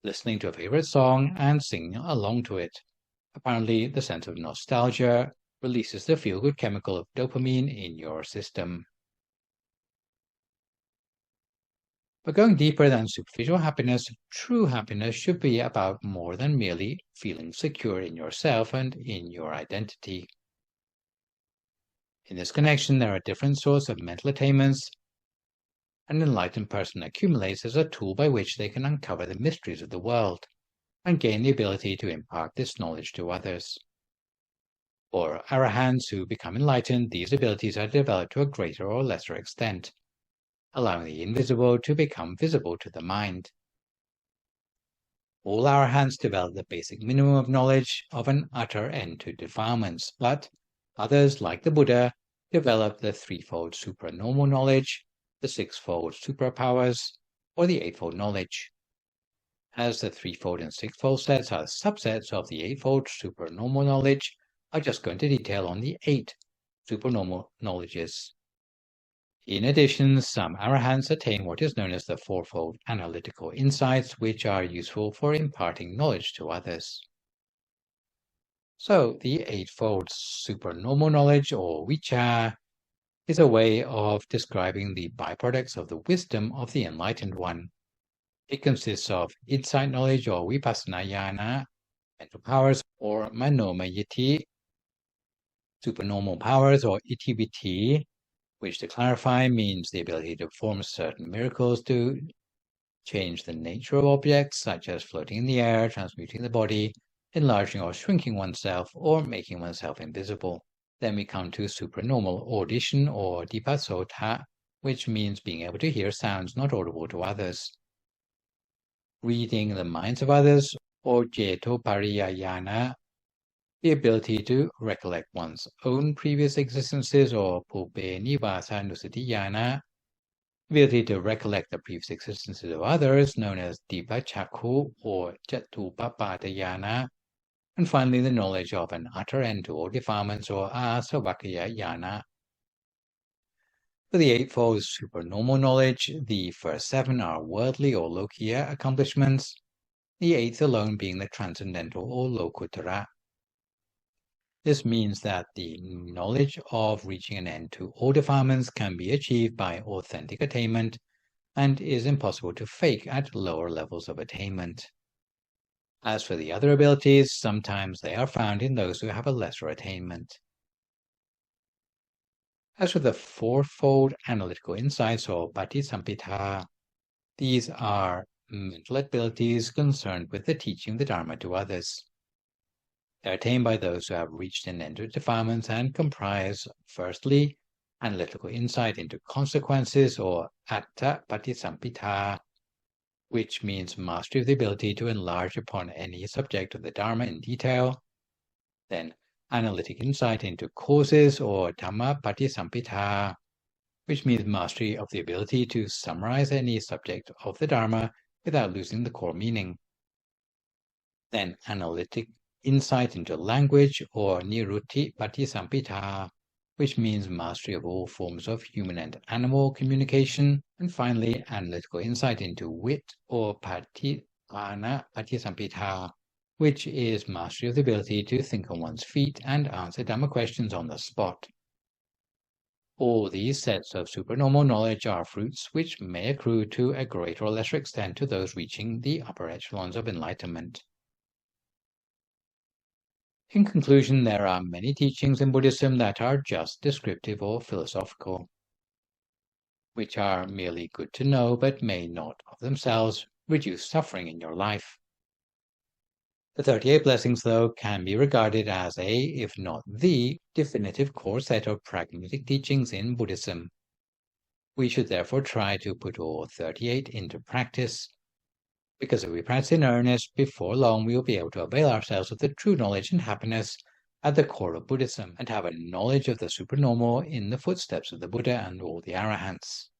listening to a favorite song and singing along to it. Apparently, the sense of nostalgia releases the feel-good chemical of dopamine in your system. But going deeper than superficial happiness, true happiness should be about more than merely feeling secure in yourself and in your identity. In this connection, there are different sorts of mental attainments an enlightened person accumulates as a tool by which they can uncover the mysteries of the world and gain the ability to impart this knowledge to others. For arahants who become enlightened, these abilities are developed to a greater or lesser extent, allowing the invisible to become visible to the mind. All arahants develop the basic minimum of knowledge of an utter end to defilements, but others, like the Buddha, develop the threefold supranormal knowledge, the sixfold superpowers, or the eightfold knowledge. As the threefold and sixfold sets are subsets of the eightfold supernormal knowledge, I'm just going to detail on the 8 supernormal knowledges. In addition, some arahants attain what is known as the fourfold analytical insights, which are useful for imparting knowledge to others. So, the eightfold supernormal knowledge, or vichā, is a way of describing the byproducts of the wisdom of the enlightened one. It consists of insight knowledge, or vipassana jnana, mental powers, or manomayiti, supernormal powers, or iddhiviti, which, to clarify, means the ability to perform certain miracles to change the nature of objects, such as floating in the air, transmuting the body, enlarging or shrinking oneself, or making oneself invisible. Then we come to supranormal audition, or dipasota, which means being able to hear sounds not audible to others. Reading the minds of others, or cetopariyayana, the ability to recollect one's own previous existences, or pulpe nivasa nusatiyana, the ability to recollect the previous existences of others, known as dipachakku or chatupapatayana, and finally the knowledge of an utter end to all defilements, or asavakaya jnana. For the eightfold supernormal knowledge, the first 7 are worldly or lokiya accomplishments, the 8th alone being the transcendental or lokuttara. This means that the knowledge of reaching an end to all defilements can be achieved by authentic attainment and is impossible to fake at lower levels of attainment. As for the other abilities, sometimes they are found in those who have a lesser attainment. As for the fourfold analytical insights, or patisampita, these are mental abilities concerned with the teaching of the Dharma to others. They are attained by those who have reached an end to defilements and comprise, firstly, analytical insight into consequences, or atta patisampita, which means mastery of the ability to enlarge upon any subject of the Dharma in detail. Then, analytic insight into causes, or Dhamma patisampita, which means mastery of the ability to summarize any subject of the Dharma without losing the core meaning. Then, analytic insight into language, or nirutti patisampita, which means mastery of all forms of human and animal communication. And finally, analytical insight into wit, or patikkana patisampita, which is mastery of the ability to think on one's feet and answer Dhamma questions on the spot. All these sets of supernormal knowledge are fruits which may accrue to a greater or lesser extent to those reaching the upper echelons of enlightenment. In conclusion, there are many teachings in Buddhism that are just descriptive or philosophical, which are merely good to know but may not of themselves reduce suffering in your life. The 38 blessings, though, can be regarded as a, if not the, definitive core set of pragmatic teachings in Buddhism. We should therefore try to put all 38 into practice. because if we practice in earnest, before long we will be able to avail ourselves of the true knowledge and happiness at the core of Buddhism, and have a knowledge of the supernormal in the footsteps of the Buddha and all the Arahants.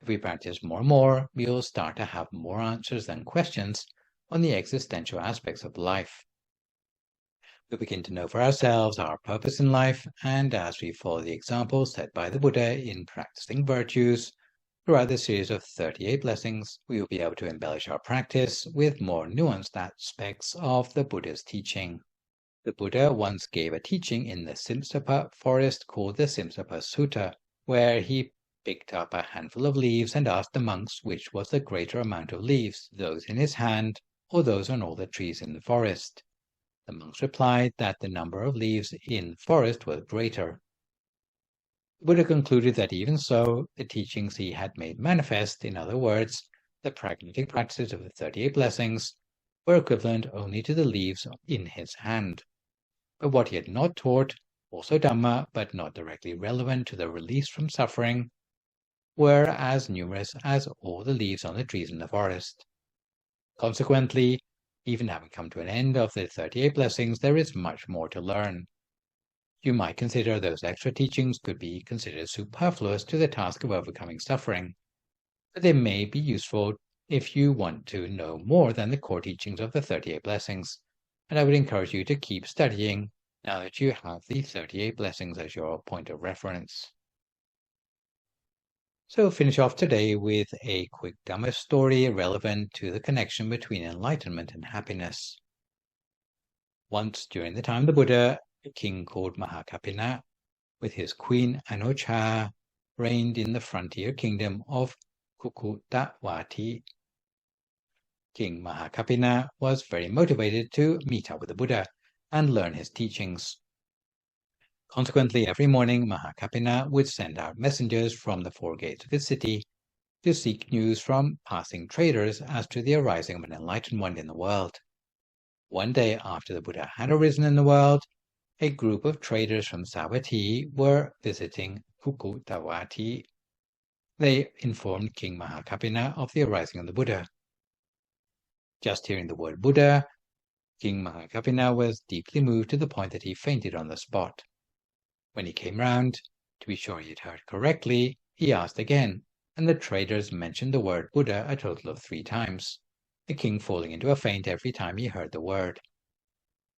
If we practice more and more, we will start to have more answers than questions on the existential aspects of life. We begin to know for ourselves our purpose in life, and as we follow the examples set by the Buddha in practicing virtues, throughout the series of 38 blessings, we will be able to embellish our practice with more nuanced aspects of the Buddha's teaching. The Buddha once gave a teaching in the Simsapa forest called the Simsapa Sutta, where he picked up a handful of leaves and asked the monks which was the greater amount of leaves, those in his hand or those on all the trees in the forest. The monks replied that the number of leaves in the forest was greater. The Buddha concluded that even so, the teachings he had made manifest, in other words, the pragmatic practices of the 38 blessings, were equivalent only to the leaves in his hand. But what he had not taught, also Dhamma, but not directly relevant to the release from suffering, were as numerous as all the leaves on the trees in the forest. Consequently, even having come to an end of the 38 blessings, there is much more to learn. You might consider those extra teachings could be considered superfluous to the task of overcoming suffering, but they may be useful if you want to know more than the core teachings of the 38 blessings, and I would encourage you to keep studying now that you have the 38 blessings as your point of reference. So finish off today with a quick Dhamma story relevant to the connection between enlightenment and happiness. Once during the time of the Buddha, a king called Mahā-Kappina, with his queen Anucha, reigned in the frontier kingdom of Kukutawati. King Mahā-Kappina was very motivated to meet up with the Buddha and learn his teachings. Consequently, every morning Mahā-Kappina would send out messengers from the 4 gates of his city to seek news from passing traders as to the arising of an enlightened one in the world. One day after the Buddha had arisen in the world, a group of traders from Savatthi were visiting Kukutawati. They informed King Mahā-Kappina of the arising of the Buddha. Just hearing the word Buddha, King Mahā-Kappina was deeply moved to the point that he fainted on the spot. When he came round, to be sure he had heard correctly, he asked again, and the traders mentioned the word Buddha a total of 3 times, the king falling into a faint every time he heard the word.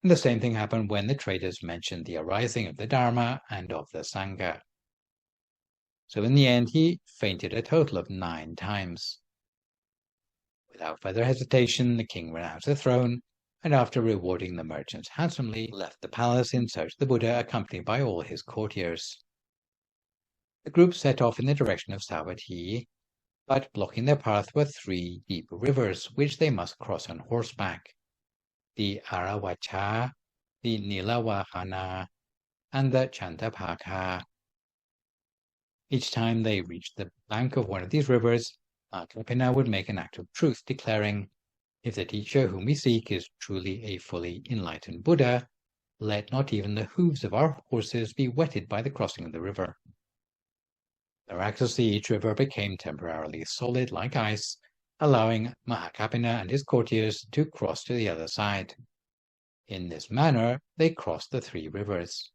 And the same thing happened when the traders mentioned the arising of the Dharma and of the Sangha. So in the end, he fainted a total of 9 times. Without further hesitation, the king ran out of the throne, and after rewarding the merchants handsomely, left the palace in search of the Buddha, accompanied by all his courtiers. The group set off in the direction of Savatthi, but blocking their path were 3 deep rivers, which they must cross on horseback: the Aravacha, the Nilawahana, and the Chantapaka. Each time they reached the bank of one of these rivers, Mahā-Kappina would make an act of truth, declaring, "If the teacher whom we seek is truly a fully enlightened Buddha, let not even the hooves of our horses be wetted by the crossing of the river." Miraculously, each river became temporarily solid like ice, allowing Mahā-Kappina and his courtiers to cross to the other side. In this manner, they crossed the 3 rivers.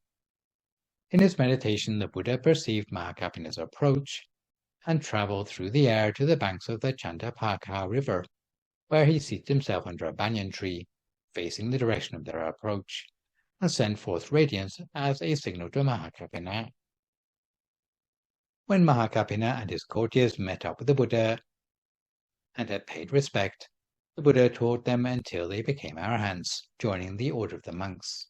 In his meditation, the Buddha perceived Mahā-Kappina's approach and traveled through the air to the banks of the Chantapaka River, where he seated himself under a banyan tree, facing the direction of their approach, and sent forth radiance as a signal to Mahā-Kappina. When Mahā-Kappina and his courtiers met up with the Buddha and had paid respect, the Buddha taught them until they became arahants, joining the order of the monks.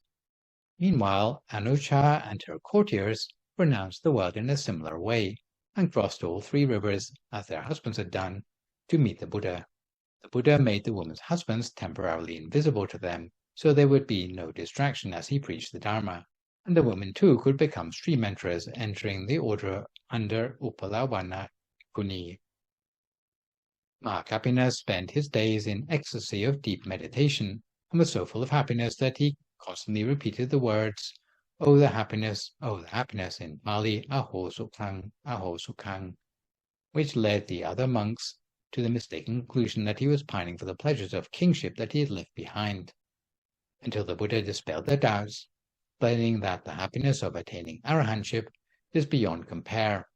Meanwhile, Anucha and her courtiers renounced the world in a similar way, and crossed all 3 rivers, as their husbands had done, to meet the Buddha. The Buddha made the women's husbands temporarily invisible to them, so there would be no distraction as he preached the Dharma, and the women too could become stream enterers, entering the order under Upalawana Kuni. Mahā-Kappina spent his days in ecstasy of deep meditation, and was so full of happiness that he constantly repeated the words, "Oh the happiness, in Pali, Aho Sukhang, which led the other monks to the mistaken conclusion that he was pining for the pleasures of kingship that he had left behind, until the Buddha dispelled their doubts, explaining that the happiness of attaining arahantship is beyond compare,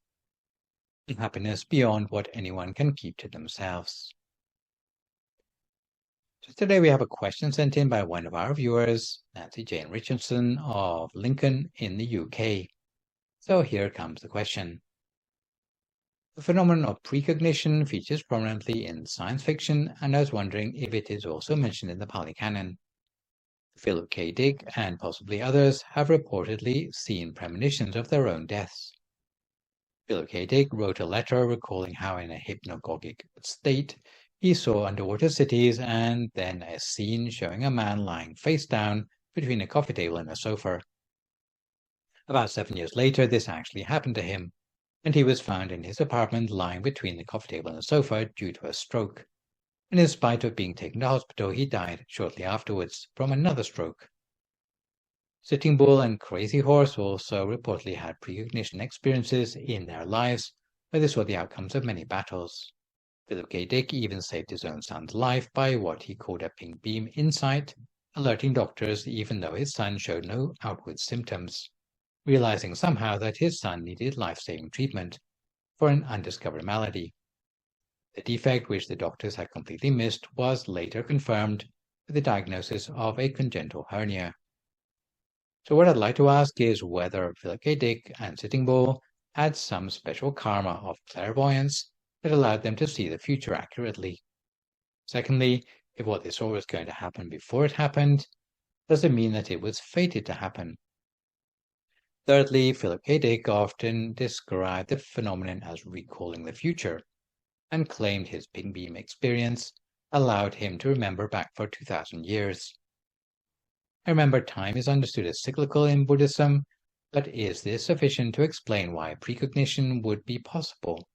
happiness beyond what anyone can keep to themselves. So today we have a question sent in by one of our viewers, Nancy Jane Richardson of Lincoln in the UK. So here comes the question. The phenomenon of precognition features prominently in science fiction, and I was wondering if it is also mentioned in the Pali Canon. Philip K. Dick and possibly others have reportedly seen premonitions of their own deaths. Philip K. Dick wrote a letter recalling how in a hypnagogic state he saw underwater cities and then a scene showing a man lying face down between a coffee table and a sofa. About 7 years later, this actually happened to him, and he was found in his apartment lying between the coffee table and the sofa due to a stroke. And in spite of being taken to hospital, he died shortly afterwards from another stroke. Sitting Bull and Crazy Horse also reportedly had precognition experiences in their lives, where they saw the outcomes of many battles. Philip K. Dick even saved his own son's life by what he called a pink beam insight, alerting doctors even though his son showed no outward symptoms, realizing somehow that his son needed life-saving treatment for an undiscovered malady. The defect, which the doctors had completely missed, was later confirmed with the diagnosis of a congenital hernia. So what I'd like to ask is whether Philip K. Dick and Sitting Bull had some special karma of clairvoyance that allowed them to see the future accurately. Secondly, if what they saw was going to happen before it happened, does it mean that it was fated to happen? Thirdly, Philip K. Dick often described the phenomenon as recalling the future, and claimed his pink beam experience allowed him to remember back for 2,000 years. I remember time is understood as cyclical in Buddhism, but is this sufficient to explain why precognition would be possible?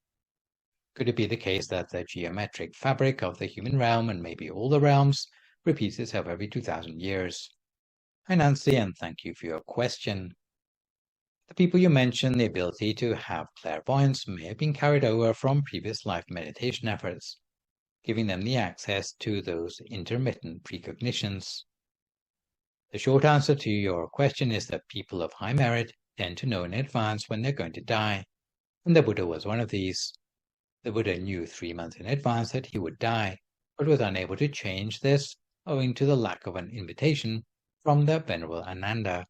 Could it be the case that the geometric fabric of the human realm, and maybe all the realms, repeats itself every 2,000 years? Hi Nancy, and thank you for your question. The people you mentioned, the ability to have clairvoyance may have been carried over from previous life meditation efforts, giving them the access to those intermittent precognitions. The short answer to your question is that people of high merit tend to know in advance when they're going to die, and the Buddha was one of these. The Buddha knew 3 months in advance that he would die, but was unable to change this owing to the lack of an invitation from the Venerable Ananda.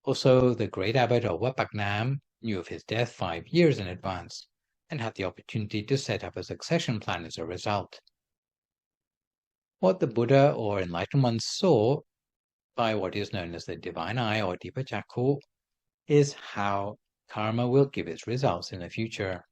Also, the great abbot of Wat Phra Nam knew of his death 5 years in advance, and had the opportunity to set up a succession plan as a result. What the Buddha or enlightened ones saw by what is known as the divine eye or Dipacakku is how karma will give its results in the future.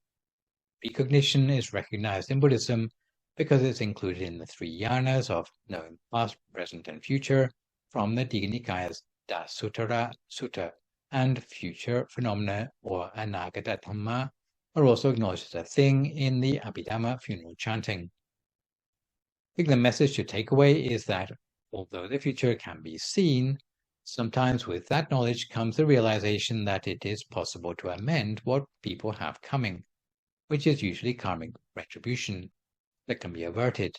Precognition is recognized in Buddhism because it's included in the 3 jhanas of knowing past, present, and future from the Digha Nikaya's Dasuttara Sutta, and future phenomena or Anagata Dhamma are also acknowledged as a thing in the Abhidhamma funeral chanting. I think the message to take away is that although the future can be seen, sometimes with that knowledge comes the realization that it is possible to amend what people have coming, which is usually karmic retribution that can be averted,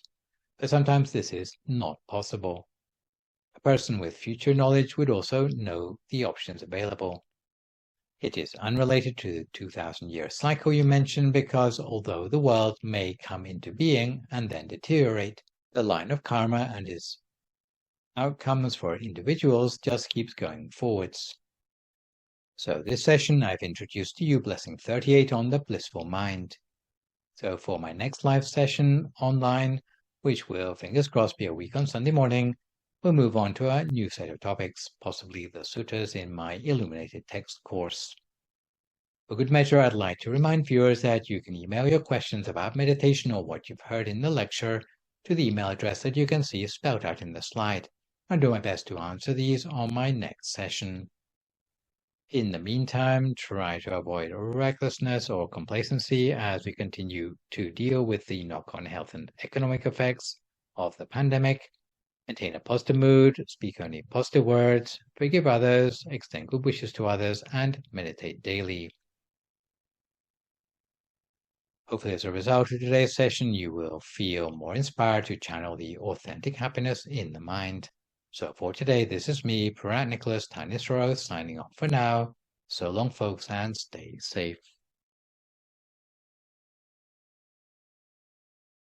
but sometimes this is not possible. A person with future knowledge would also know the options available. It is unrelated to the 2,000-year cycle you mentioned because although the world may come into being and then deteriorate, the line of karma and its outcomes for individuals just keeps going forwards. So this session I've introduced to you Blessing 38 on the blissful mind. So for my next live session online, which will fingers crossed be a week on Sunday morning, we'll move on to a new set of topics, possibly the suttas in my illuminated text course. For good measure, I'd like to remind viewers that you can email your questions about meditation or what you've heard in the lecture to the email address that you can see spelled out in the slide. I'll do my best to answer these on my next session. In the meantime, try to avoid recklessness or complacency as we continue to deal with the knock-on health and economic effects of the pandemic. Maintain a positive mood, speak only positive words, forgive others, extend good wishes to others, and meditate daily. Hopefully, as a result of today's session, you will feel more inspired to channel the authentic happiness in the mind. So for today, this is me, Phra Nicholas Thanissaro, signing off for now. So long, folks, and stay safe.